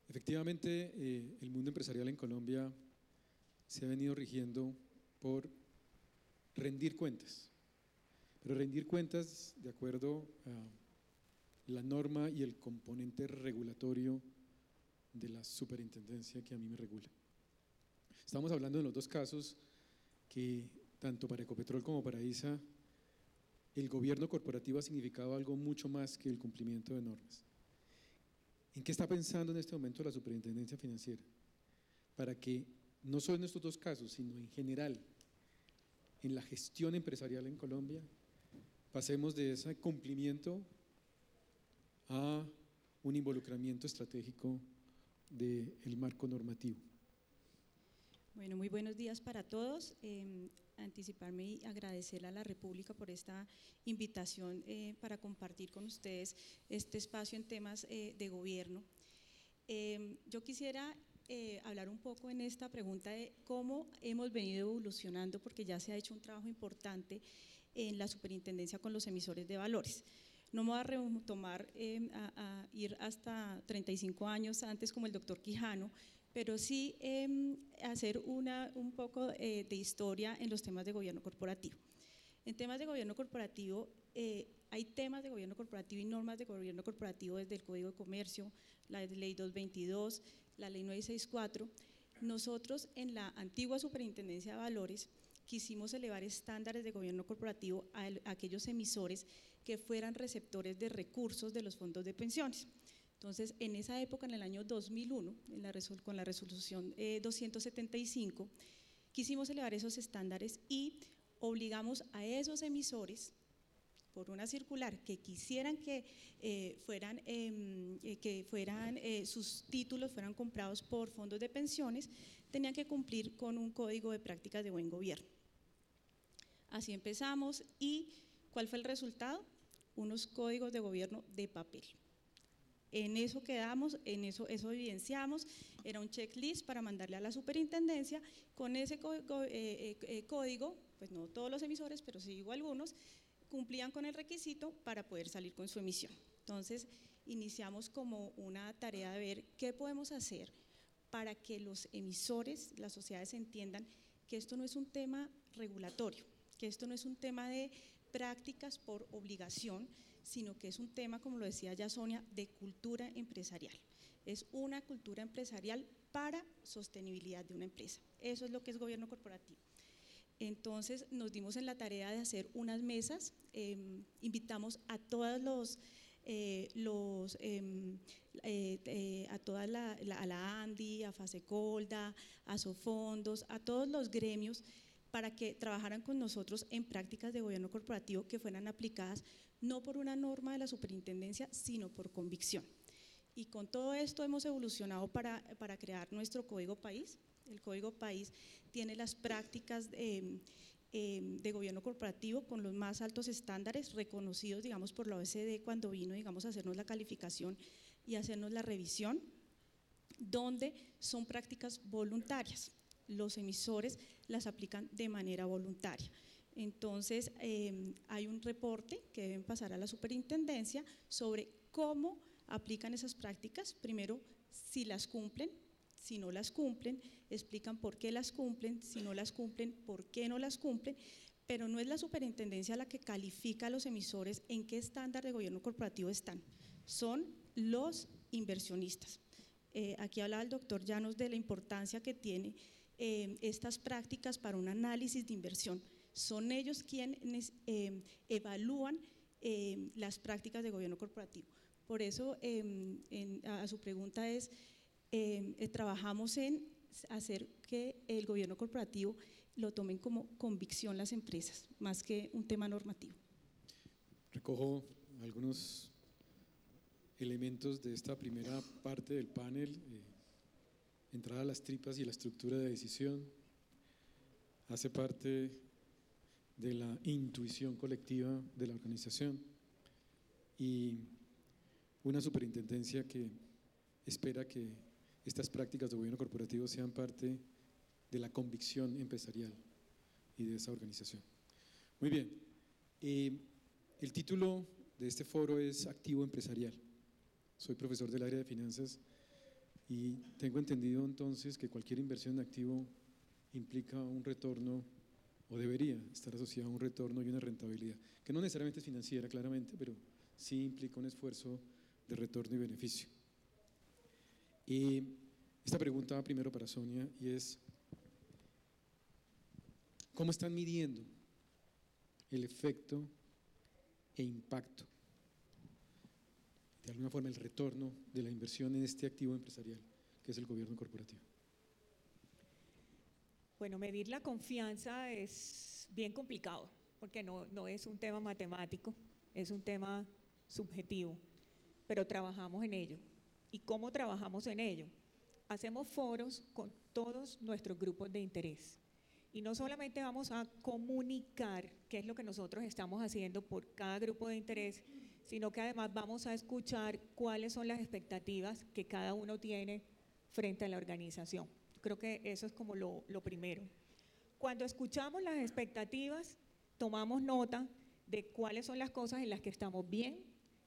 Efectivamente, el mundo empresarial en Colombia se ha venido rigiendo por rendir cuentas, pero rendir cuentas de acuerdo a la norma y el componente regulatorio de la superintendencia que a mí me regula. Estamos hablando de los dos casos que tanto para Ecopetrol como para ISA el gobierno corporativo ha significado algo mucho más que el cumplimiento de normas. ¿En qué está pensando en este momento la Superintendencia Financiera para que no solo en estos dos casos, sino en general en la gestión empresarial en Colombia pasemos de ese cumplimiento a un involucramiento estratégico del marco normativo? Bueno, muy buenos días para todos. Anticiparme y agradecerle a la República por esta invitación para compartir con ustedes este espacio en temas de gobierno. Yo quisiera hablar un poco en esta pregunta de cómo hemos venido evolucionando, porque ya se ha hecho un trabajo importante en la superintendencia con los emisores de valores. No me voy a retomar a ir hasta 35 años antes como el doctor Quijano, pero sí hacer un poco de historia en los temas de gobierno corporativo. En temas de gobierno corporativo, hay temas de gobierno corporativo y normas de gobierno corporativo desde el Código de Comercio, la Ley 222, la Ley 964. Nosotros en la antigua Superintendencia de Valores quisimos elevar estándares de gobierno corporativo a aquellos emisores que fueran receptores de recursos de los fondos de pensiones. Entonces, en esa época, en el año 2001, con la resolución 275, quisimos elevar esos estándares y obligamos a esos emisores, por una circular, que quisieran que sus títulos fueran comprados por fondos de pensiones, tenían que cumplir con un código de prácticas de buen gobierno. Así empezamos y ¿cuál fue el resultado? Unos códigos de gobierno de papel. En eso quedamos, eso evidenciamos, era un checklist para mandarle a la superintendencia. Con ese código, pues no todos los emisores, pero sí algunos, cumplían con el requisito para poder salir con su emisión. Entonces, iniciamos como una tarea de ver qué podemos hacer para que los emisores, las sociedades entiendan que esto no es un tema regulatorio, que esto no es un tema de prácticas por obligación, sino que es un tema, como lo decía ya Sonia, de cultura empresarial. Es una cultura empresarial para sostenibilidad de una empresa. Eso es lo que es gobierno corporativo. Entonces nos dimos en la tarea de hacer unas mesas, invitamos a todos a la ANDI, a FASECOLDA, a Sofondos, a todos los gremios para que trabajaran con nosotros en prácticas de gobierno corporativo que fueran aplicadas no por una norma de la superintendencia, sino por convicción. Y con todo esto hemos evolucionado para crear nuestro Código País. El Código País tiene las prácticas de gobierno corporativo con los más altos estándares reconocidos, digamos, por la OECD cuando vino, digamos, a hacernos la calificación y hacernos la revisión, donde son prácticas voluntarias. Los emisores las aplican de manera voluntaria. Entonces, hay un reporte que deben pasar a la superintendencia sobre cómo aplican esas prácticas. Primero, si las cumplen, si no las cumplen, explican por qué las cumplen, si no las cumplen, por qué no las cumplen, pero no es la superintendencia la que califica a los emisores en qué estándar de gobierno corporativo están, son los inversionistas. Aquí hablaba el doctor Llanos de la importancia que tiene estas prácticas para un análisis de inversión. Son ellos quienes evalúan las prácticas de gobierno corporativo. Por eso, a su pregunta es, trabajamos en hacer que el gobierno corporativo lo tomen como convicción las empresas, más que un tema normativo. Recojo algunos elementos de esta primera parte del panel, entrada a las tripas y la estructura de decisión, hace parte de la intuición colectiva de la organización y una superintendencia que espera que estas prácticas de gobierno corporativo sean parte de la convicción empresarial y de esa organización. Muy bien, el título de este foro es Activo Empresarial. Soy profesor del área de finanzas y tengo entendido entonces que cualquier inversión en activo implica un retorno, o debería estar asociado a un retorno y una rentabilidad, que no necesariamente es financiera, claramente, pero sí implica un esfuerzo de retorno y beneficio. Esta pregunta va primero para Sonia y es: ¿cómo están midiendo el efecto e impacto, de alguna forma el retorno de la inversión en este activo empresarial que es el gobierno corporativo? Bueno, medir la confianza es bien complicado, porque no es un tema matemático, es un tema subjetivo, pero trabajamos en ello. ¿Y cómo trabajamos en ello? Hacemos foros con todos nuestros grupos de interés. Y no solamente vamos a comunicar qué es lo que nosotros estamos haciendo por cada grupo de interés, sino que además vamos a escuchar cuáles son las expectativas que cada uno tiene frente a la organización. Creo que eso es como lo primero. Cuando escuchamos las expectativas, tomamos nota de cuáles son las cosas en las que estamos bien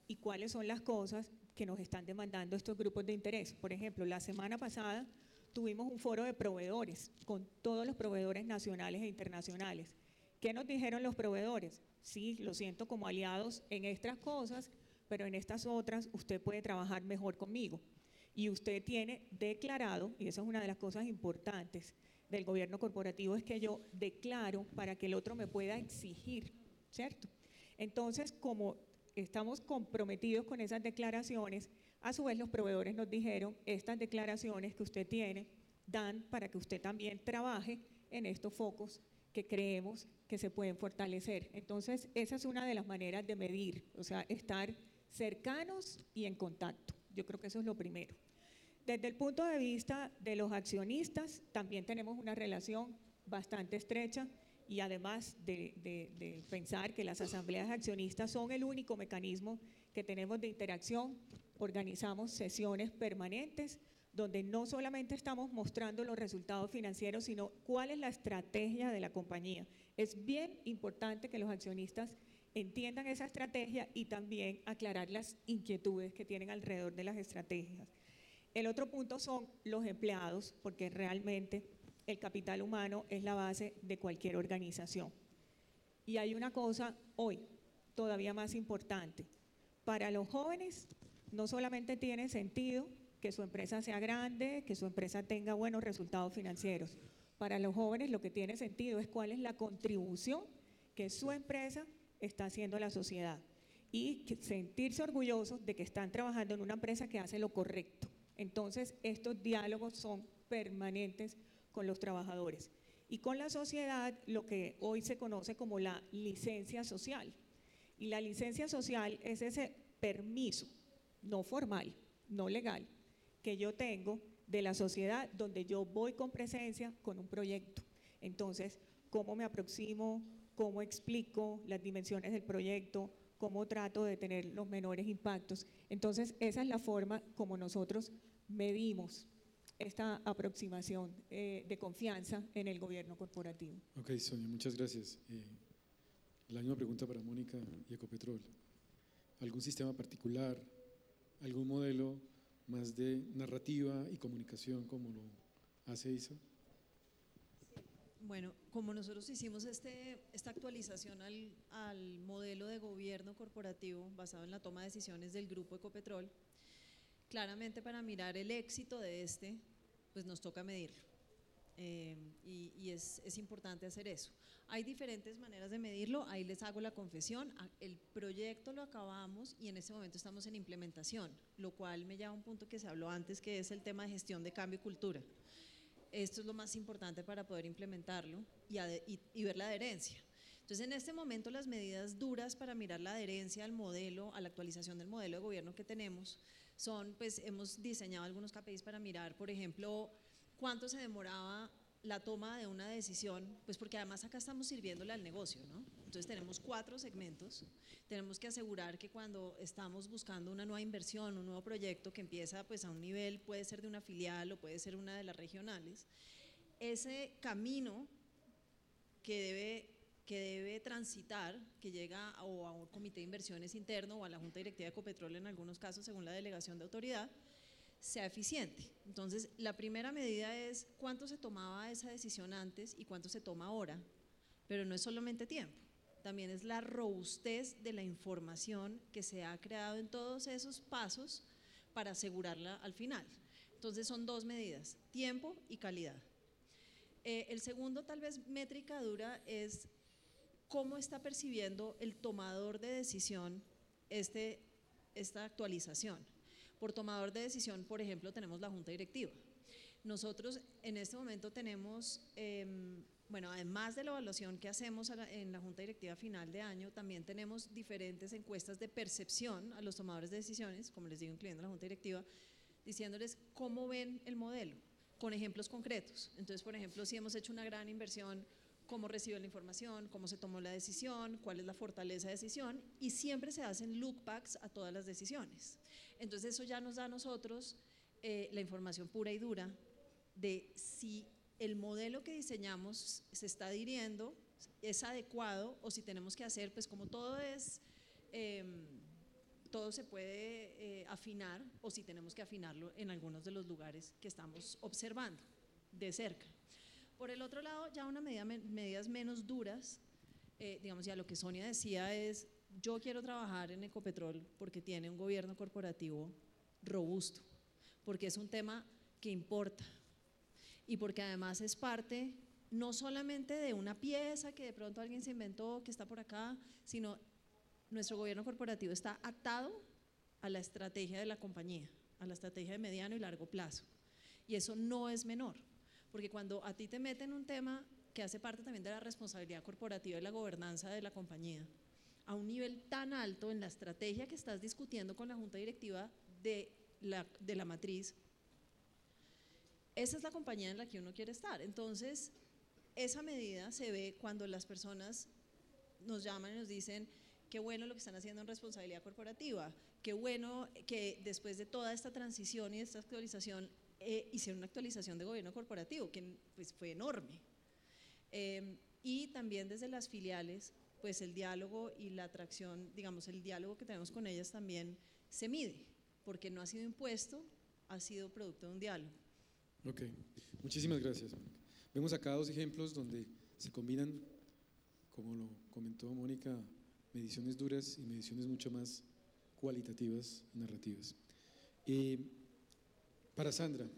y cuáles son las cosas que nos están demandando estos grupos de interés. Por ejemplo, la semana pasada tuvimos un foro de proveedores con todos los proveedores nacionales e internacionales. ¿Qué nos dijeron los proveedores? Sí, lo siento como aliados en estas cosas, pero en estas otras usted puede trabajar mejor conmigo. Y usted tiene declarado, y esa es una de las cosas importantes del gobierno corporativo, es que yo declaro para que el otro me pueda exigir, ¿cierto? Entonces, como estamos comprometidos con esas declaraciones, a su vez los proveedores nos dijeron, estas declaraciones que usted tiene dan para que usted también trabaje en estos focos que creemos que se pueden fortalecer. Entonces, esa es una de las maneras de medir, o sea, estar cercanos y en contacto. Yo creo que eso es lo primero. Desde el punto de vista de los accionistas, también tenemos una relación bastante estrecha y además de pensar que las asambleas de accionistas son el único mecanismo que tenemos de interacción, organizamos sesiones permanentes donde no solamente estamos mostrando los resultados financieros, sino cuál es la estrategia de la compañía. Es bien importante que los accionistas entiendan esa estrategia y también aclarar las inquietudes que tienen alrededor de las estrategias. El otro punto son los empleados, porque realmente el capital humano es la base de cualquier organización. Y hay una cosa hoy todavía más importante. Para los jóvenes no solamente tiene sentido que su empresa sea grande, que su empresa tenga buenos resultados financieros. Para los jóvenes lo que tiene sentido es cuál es la contribución que su empresa está haciendo a la sociedad y sentirse orgullosos de que están trabajando en una empresa que hace lo correcto. Entonces, estos diálogos son permanentes con los trabajadores y con la sociedad, lo que hoy se conoce como la licencia social. Y la licencia social es ese permiso no formal, no legal, que yo tengo de la sociedad donde yo voy con presencia con un proyecto. Entonces, ¿cómo me aproximo? ¿Cómo explico las dimensiones del proyecto? ¿Cómo trato de tener los menores impactos? Entonces, esa es la forma como nosotros medimos esta aproximación de confianza en el gobierno corporativo. Ok, Sonia, muchas gracias. La misma pregunta para Mónica y Ecopetrol. ¿Algún sistema particular, algún modelo más de narrativa y comunicación como lo hace ISA? Bueno, como nosotros hicimos esta actualización al modelo de gobierno corporativo basado en la toma de decisiones del grupo Ecopetrol, claramente para mirar el éxito de pues nos toca medirlo y es importante hacer eso. Hay diferentes maneras de medirlo, ahí les hago la confesión, el proyecto lo acabamos y en este momento estamos en implementación, lo cual me lleva a un punto que se habló antes, que es el tema de gestión de cambio y cultura. Esto es lo más importante para poder implementarlo y ver la adherencia. Entonces, en este momento las medidas duras para mirar la adherencia al modelo, a la actualización del modelo de gobierno que tenemos, son, pues hemos diseñado algunos KPIs para mirar, por ejemplo, cuánto se demoraba la toma de una decisión, pues porque además acá estamos sirviéndole al negocio, ¿no? Entonces tenemos 4 segmentos, tenemos que asegurar que cuando estamos buscando una nueva inversión, un nuevo proyecto que empieza pues a un nivel, puede ser de una filial o puede ser una de las regionales, ese camino que debe transitar, que llega o a un comité de inversiones interno o a la Junta Directiva de Ecopetrol en algunos casos según la delegación de autoridad, sea eficiente. Entonces, la primera medida es cuánto se tomaba esa decisión antes y cuánto se toma ahora, pero no es solamente tiempo, también es la robustez de la información que se ha creado en todos esos pasos para asegurarla al final. Entonces, son 2 medidas, tiempo y calidad. El segundo, tal vez métrica dura, es cómo está percibiendo el tomador de decisión esta actualización. Por tomador de decisión, por ejemplo, tenemos la Junta Directiva. Nosotros en este momento tenemos, bueno, además de la evaluación que hacemos en la Junta Directiva final de año, también tenemos diferentes encuestas de percepción a los tomadores de decisiones, como les digo, incluyendo la Junta Directiva, diciéndoles cómo ven el modelo, con ejemplos concretos. Entonces, por ejemplo, si hemos hecho una gran inversión, cómo reciben la información, cómo se tomó la decisión, cuál es la fortaleza de decisión, y siempre se hacen lookbacks a todas las decisiones. Entonces eso ya nos da a nosotros la información pura y dura de si el modelo que diseñamos se está adhiriendo, es adecuado, o si tenemos que hacer, pues como todo se puede afinar, o si tenemos que afinarlo en algunos de los lugares que estamos observando de cerca. Por el otro lado, ya medidas menos duras, digamos, ya lo que Sonia decía es, yo quiero trabajar en Ecopetrol porque tiene un gobierno corporativo robusto, porque es un tema que importa y porque además es parte no solamente de una pieza que de pronto alguien se inventó, que está por acá, sino nuestro gobierno corporativo está atado a la estrategia de la compañía, a la estrategia de mediano y largo plazo, y eso no es menor. Porque cuando a ti te meten un tema que hace parte también de la responsabilidad corporativa y la gobernanza de la compañía, a un nivel tan alto en la estrategia que estás discutiendo con la Junta Directiva de la matriz, esa es la compañía en la que uno quiere estar. Entonces, esa medida se ve cuando las personas nos llaman y nos dicen, qué bueno lo que están haciendo en responsabilidad corporativa, qué bueno que después de toda esta transición y de esta actualización, hicieron una actualización de gobierno corporativo que pues, fue enorme, y también desde las filiales pues el diálogo y la atracción, digamos el diálogo que tenemos con ellas también se mide, porque no ha sido impuesto, ha sido producto de un diálogo. Ok, muchísimas gracias. Vemos acá 2 ejemplos donde se combinan, como lo comentó Mónica, mediciones duras y mediciones mucho más cualitativas y narrativas. Para Sandra,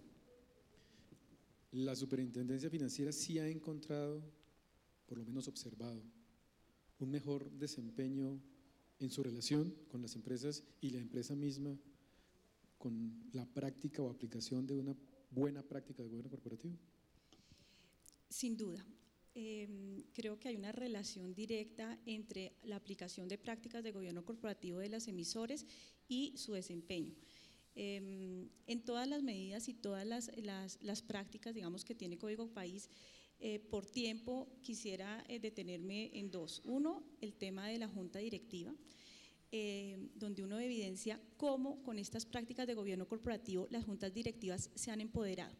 la Superintendencia Financiera sí ha encontrado, por lo menos observado, un mejor desempeño en su relación con las empresas y la empresa misma con la práctica o aplicación de una buena práctica de gobierno corporativo. Sin duda. Creo que hay una relación directa entre la aplicación de prácticas de gobierno corporativo de las emisores y su desempeño. En todas las medidas y todas las prácticas, digamos, que tiene Código País, por tiempo quisiera detenerme en 2. Uno, el tema de la Junta Directiva, donde uno evidencia cómo con estas prácticas de gobierno corporativo las juntas directivas se han empoderado.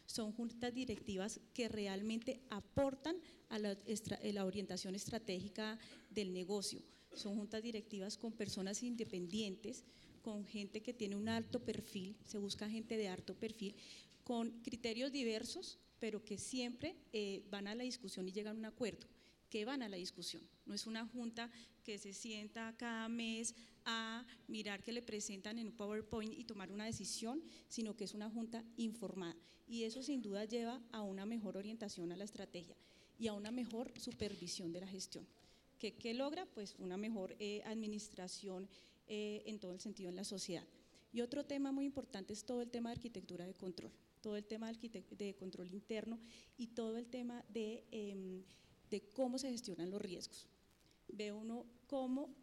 Son juntas directivas que realmente aportan a la orientación estratégica del negocio. Son juntas directivas con personas independientes, con gente que tiene un alto perfil, se busca gente de alto perfil, con criterios diversos, pero que siempre van a la discusión y llegan a un acuerdo, que van a la discusión. No es una junta que se sienta cada mes a mirar que le presentan en un PowerPoint y tomar una decisión, sino que es una junta informada. Y eso sin duda lleva a una mejor orientación a la estrategia y a una mejor supervisión de la gestión. ¿Qué logra? Pues una mejor administración en todo el sentido en la sociedad. Y otro tema muy importante es todo el tema de arquitectura de control, todo el tema de control interno y todo el tema de cómo se gestionan los riesgos. ve uno cómo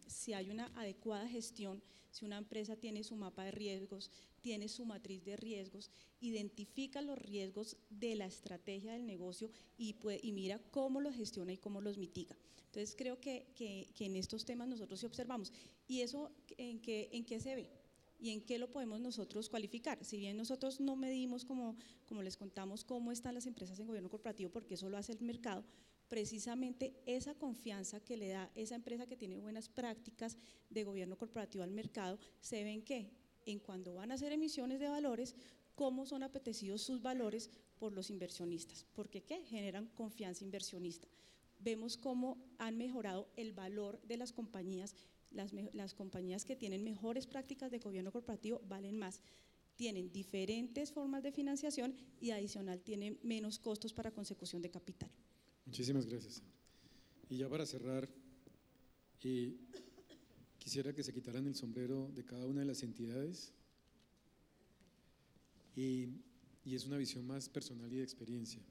si hay una adecuada gestión, si una empresa tiene su mapa de riesgos, tiene su matriz de riesgos, identifica los riesgos de la estrategia del negocio y mira cómo los gestiona y cómo los mitiga. Entonces creo que en estos temas nosotros sí observamos. ¿Y eso en qué se ve? ¿Y en qué lo podemos nosotros cualificar? Si bien nosotros no medimos, como les contamos, cómo están las empresas en gobierno corporativo, porque eso lo hace el mercado, precisamente esa confianza que le da esa empresa que tiene buenas prácticas de gobierno corporativo al mercado, se ve en qué, en cuando van a hacer emisiones de valores, cómo son apetecidos sus valores por los inversionistas, porque ¿qué? Generan confianza inversionista. Vemos cómo han mejorado el valor de las compañías, las compañías que tienen mejores prácticas de gobierno corporativo valen más, tienen diferentes formas de financiación y adicional tienen menos costos para consecución de capital. Muchísimas gracias. Y ya para cerrar, quisiera que se quitaran el sombrero de cada una de las entidades y es una visión más personal y de experiencia.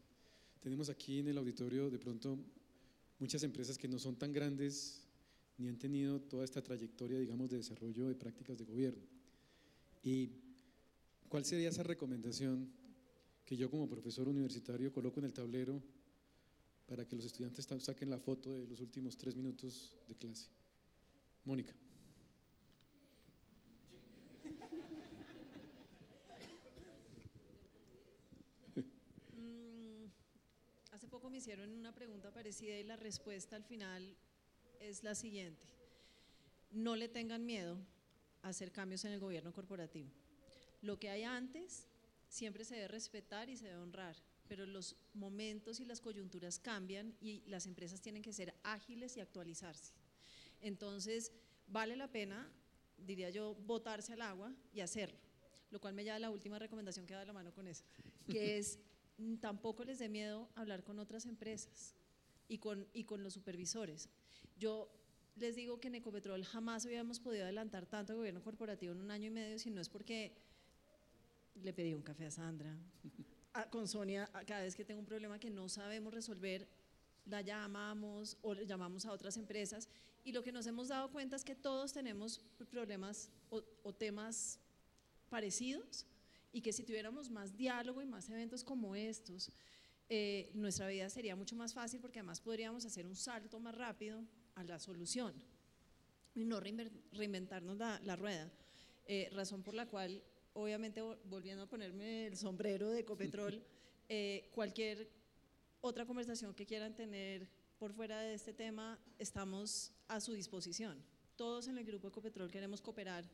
Tenemos aquí en el auditorio de pronto muchas empresas que no son tan grandes ni han tenido toda esta trayectoria, digamos, de desarrollo de prácticas de gobierno. ¿Y cuál sería esa recomendación que yo como profesor universitario coloco en el tablero para que los estudiantes saquen la foto de los últimos 3 minutos de clase? Mónica. Hace poco me hicieron una pregunta parecida y la respuesta al final es la siguiente: no le tengan miedo a hacer cambios en el gobierno corporativo. Lo que hay antes siempre se debe respetar y se debe honrar, pero los momentos y las coyunturas cambian y las empresas tienen que ser ágiles y actualizarse. Entonces, vale la pena, diría yo, botarse al agua y hacerlo, lo cual me lleva a la última recomendación que da de la mano con eso, que es tampoco les dé miedo hablar con otras empresas y con los supervisores. Yo les digo que en Ecopetrol jamás habíamos podido adelantar tanto el gobierno corporativo en 1 año y medio, si no es porque le pedí un café a Sandra, con Sonia, cada vez que tengo un problema que no sabemos resolver, la llamamos o le llamamos a otras empresas, y lo que nos hemos dado cuenta es que todos tenemos problemas o temas parecidos, y que si tuviéramos más diálogo y más eventos como estos, nuestra vida sería mucho más fácil, porque además podríamos hacer un salto más rápido a la solución y no reinventarnos la rueda, razón por la cual, obviamente, volviendo a ponerme el sombrero de Ecopetrol, cualquier otra conversación que quieran tener por fuera de este tema, estamos a su disposición. Todos en el grupo Ecopetrol queremos cooperar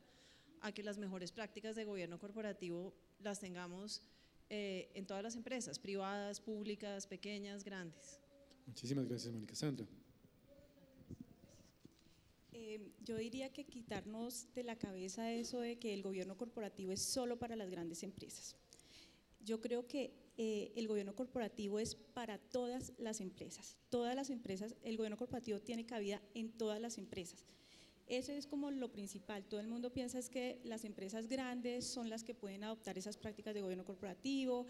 a que las mejores prácticas de gobierno corporativo las tengamos en todas las empresas, privadas, públicas, pequeñas, grandes. Muchísimas gracias, Mónica. Sandra. Yo diría que quitarnos de la cabeza eso de que el gobierno corporativo es solo para las grandes empresas. Yo creo que el gobierno corporativo es para todas las empresas. Todas las empresas, el gobierno corporativo tiene cabida en todas las empresas. Eso es como lo principal. Todo el mundo piensa es que las empresas grandes son las que pueden adoptar esas prácticas de gobierno corporativo,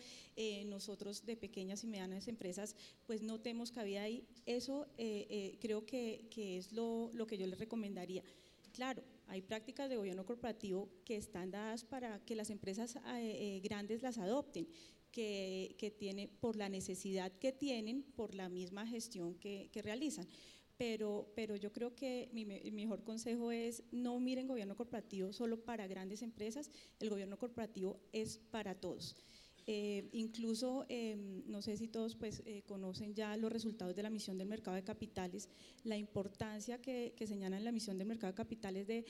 nosotros de pequeñas y medianas empresas pues no tenemos cabida ahí. Eso creo que es lo que yo les recomendaría. Claro, hay prácticas de gobierno corporativo que están dadas para que las empresas grandes las adopten, que tienen por la necesidad que tienen, por la misma gestión que realizan. Pero yo creo que mi mejor consejo es no miren gobierno corporativo solo para grandes empresas, el gobierno corporativo es para todos. Incluso, no sé si todos pues, conocen ya los resultados de la misión del mercado de capitales, la importancia que señalan en la misión del mercado de capitales de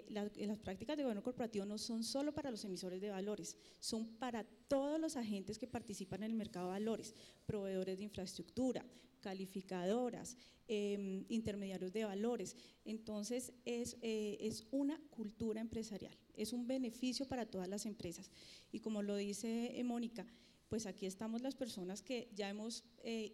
las prácticas de gobierno corporativo no son solo para los emisores de valores, son para todos los agentes que participan en el mercado de valores, proveedores de infraestructura, calificadoras, intermediarios de valores. Entonces es una cultura empresarial, es un beneficio para todas las empresas y como lo dice Mónica, pues aquí estamos las personas que ya hemos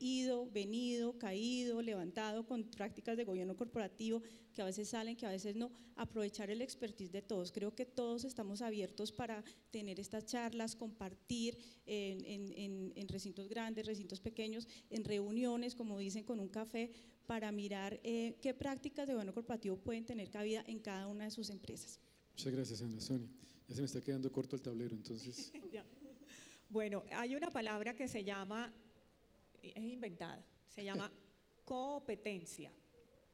ido, venido, caído, levantado con prácticas de gobierno corporativo, que a veces salen, que a veces no, aprovechar el expertise de todos. Creo que todos estamos abiertos para tener estas charlas, compartir en recintos grandes, recintos pequeños, en reuniones, como dicen, con un café, para mirar qué prácticas de gobierno corporativo pueden tener cabida en cada una de sus empresas. Muchas gracias, Ana Sonia. Ya se me está quedando corto el tablero, entonces. Bueno, hay una palabra que se llama, es inventada, se llama competencia.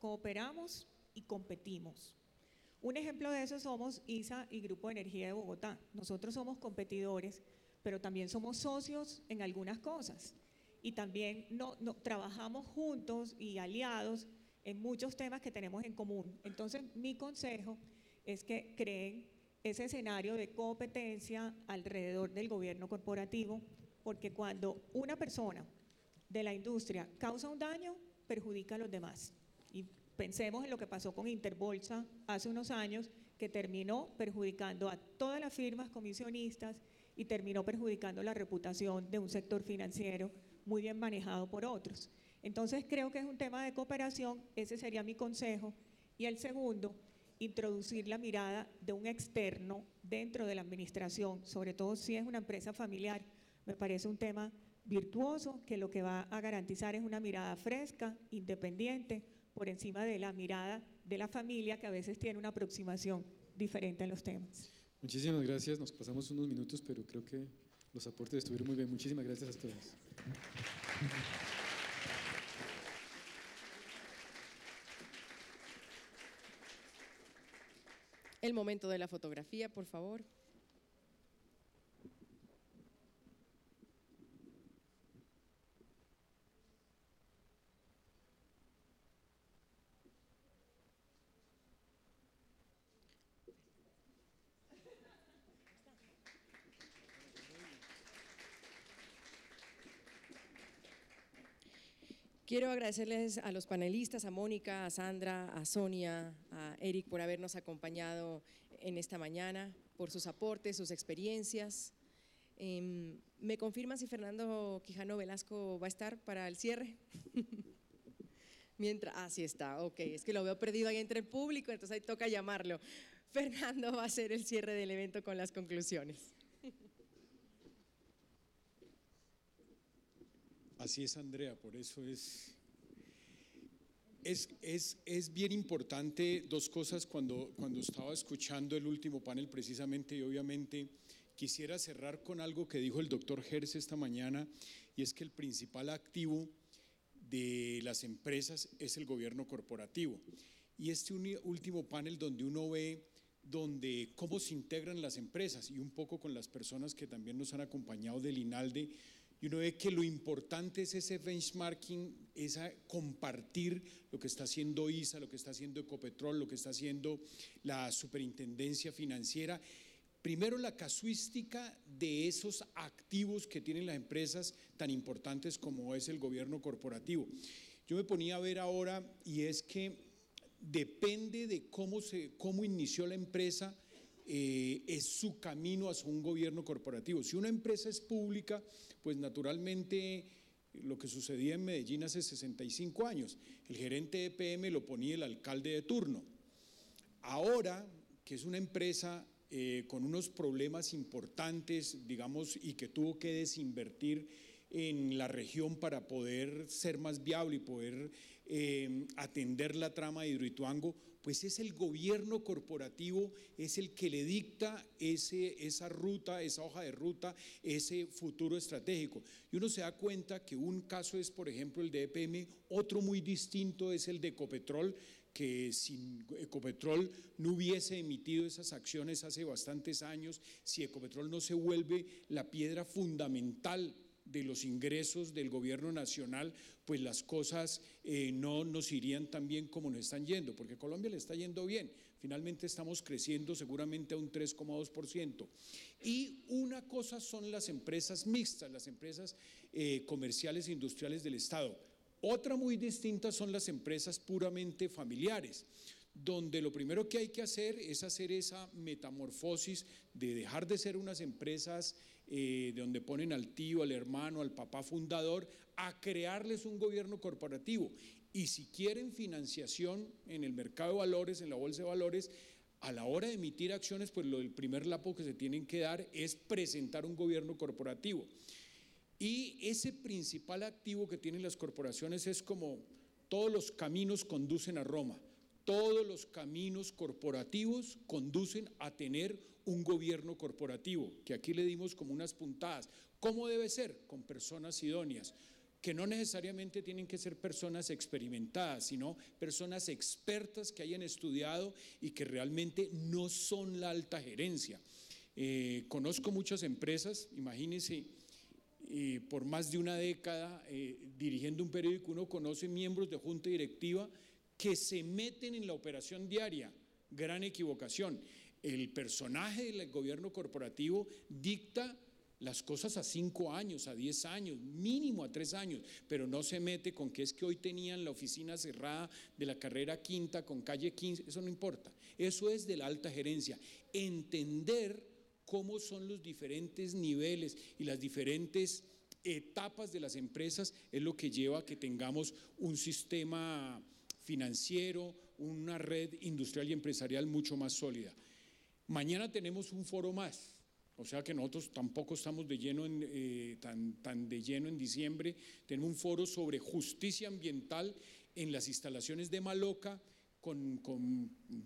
Cooperamos y competimos. Un ejemplo de eso somos ISA y Grupo de Energía de Bogotá. Nosotros somos competidores, pero también somos socios en algunas cosas. Y también trabajamos juntos y aliados en muchos temas que tenemos en común. Entonces, mi consejo es que creen ese escenario de competencia alrededor del gobierno corporativo, porque cuando una persona de la industria causa un daño, perjudica a los demás. Y pensemos en lo que pasó con Interbolsa hace unos años, que terminó perjudicando a todas las firmas comisionistas y terminó perjudicando la reputación de un sector financiero muy bien manejado por otros. Entonces creo que es un tema de cooperación, ese sería mi consejo. Y el segundo, introducir la mirada de un externo dentro de la administración, sobre todo si es una empresa familiar. Me parece un tema virtuoso que lo que va a garantizar es una mirada fresca, independiente, por encima de la mirada de la familia, que a veces tiene una aproximación diferente a los temas. Muchísimas gracias, nos pasamos unos minutos, pero creo que los aportes estuvieron muy bien. Muchísimas gracias a todos. El momento de la fotografía, por favor. Quiero agradecerles a los panelistas, a Mónica, a Sandra, a Sonia, a Eric por habernos acompañado en esta mañana, por sus aportes, sus experiencias. ¿Me confirma si Fernando Quijano Velasco va a estar para el cierre? Sí está, ok, es que lo veo perdido ahí entre el público, entonces ahí toca llamarlo. Fernando va a hacer el cierre del evento con las conclusiones. Así es, Andrea, por eso es bien importante dos cosas cuando estaba escuchando el último panel precisamente, y obviamente quisiera cerrar con algo que dijo el doctor Hertz esta mañana, y es que el principal activo de las empresas es el gobierno corporativo. Y este último panel donde uno ve cómo se integran las empresas y un poco con las personas que también nos han acompañado del INALDE, y uno ve que lo importante es ese benchmarking, compartir lo que está haciendo ISA, lo que está haciendo Ecopetrol, lo que está haciendo la Superintendencia Financiera. Primero, la casuística de esos activos que tienen las empresas tan importantes como es el gobierno corporativo. Yo me ponía a ver ahora, y es que depende de cómo inició la empresa, es su camino hacia un gobierno corporativo. Si una empresa es pública, pues naturalmente lo que sucedía en Medellín hace 65 años, el gerente de EPM lo ponía el alcalde de turno. Ahora, que es una empresa con unos problemas importantes, digamos, y que tuvo que desinvertir en la región para poder ser más viable y poder atender la trama de Hidroituango, pues es el gobierno corporativo, es el que le dicta esa ruta, esa hoja de ruta, ese futuro estratégico. Y uno se da cuenta que un caso es, por ejemplo, el de EPM, otro muy distinto es el de Ecopetrol, que sin Ecopetrol no hubiese emitido esas acciones hace bastantes años, si Ecopetrol no se vuelve la piedra fundamental de los ingresos del gobierno nacional, pues las cosas no nos irían tan bien como nos están yendo, porque a Colombia le está yendo bien, finalmente estamos creciendo seguramente a un 3,2%. Y una cosa son las empresas mixtas, las empresas comerciales e industriales del Estado. Otra muy distinta son las empresas puramente familiares, donde lo primero que hay que hacer es hacer esa metamorfosis de dejar de ser unas empresas de donde ponen al tío, al hermano, al papá fundador, a crearles un gobierno corporativo. Y si quieren financiación en el mercado de valores, en la bolsa de valores, a la hora de emitir acciones, pues el primer lapo que se tienen que dar es presentar un gobierno corporativo. Y ese principal activo que tienen las corporaciones es como todos los caminos conducen a Roma. Todos los caminos corporativos conducen a tener un gobierno corporativo, que aquí le dimos como unas puntadas. ¿Cómo debe ser? Con personas idóneas, que no necesariamente tienen que ser personas experimentadas, sino personas expertas que hayan estudiado y que realmente no son la alta gerencia. Conozco muchas empresas, imagínense, por más de una década dirigiendo un periódico, uno conoce miembros de junta directiva que se meten en la operación diaria. Gran equivocación. El personaje del gobierno corporativo dicta las cosas a 5 años, a 10 años, mínimo a 3 años, pero no se mete con que es que hoy tenían la oficina cerrada de la carrera quinta con calle 15, eso no importa. Eso es de la alta gerencia. Entender cómo son los diferentes niveles y las diferentes etapas de las empresas es lo que lleva a que tengamos un sistema financiero, una red industrial y empresarial mucho más sólida. Mañana tenemos un foro más, o sea que nosotros tampoco estamos de lleno tan de lleno en diciembre. Tenemos un foro sobre justicia ambiental en las instalaciones de Maloca,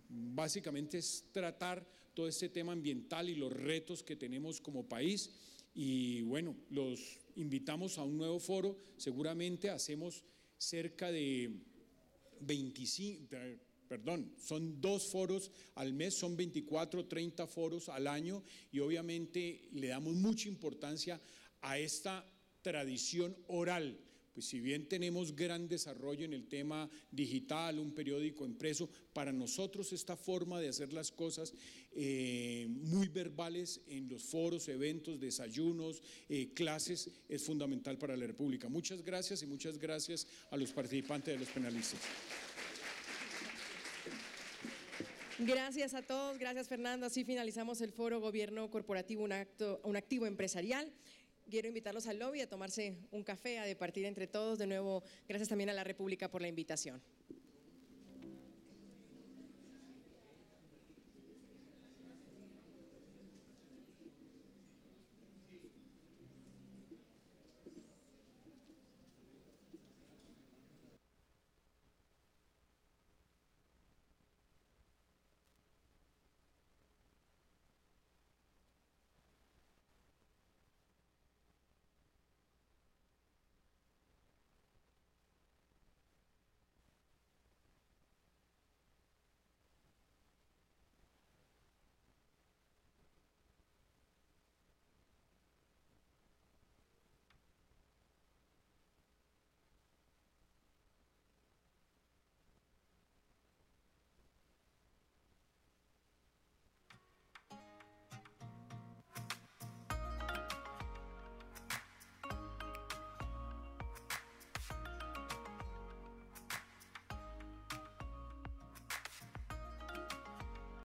básicamente es tratar todo este tema ambiental y los retos que tenemos como país. Y bueno, los invitamos a un nuevo foro, seguramente hacemos cerca de 25, son 2 foros al mes, son 24, 30 foros al año, y obviamente le damos mucha importancia a esta tradición oral. Pues si bien tenemos gran desarrollo en el tema digital, un periódico impreso, para nosotros esta forma de hacer las cosas muy verbales en los foros, eventos, desayunos, clases, es fundamental para la República. Muchas gracias y muchas gracias a los participantes de los penalistas. Gracias a todos, gracias Fernando. Así finalizamos el foro Gobierno Corporativo, un activo empresarial. Quiero invitarlos al lobby a tomarse un café, a departir entre todos. De nuevo, gracias también a la República por la invitación.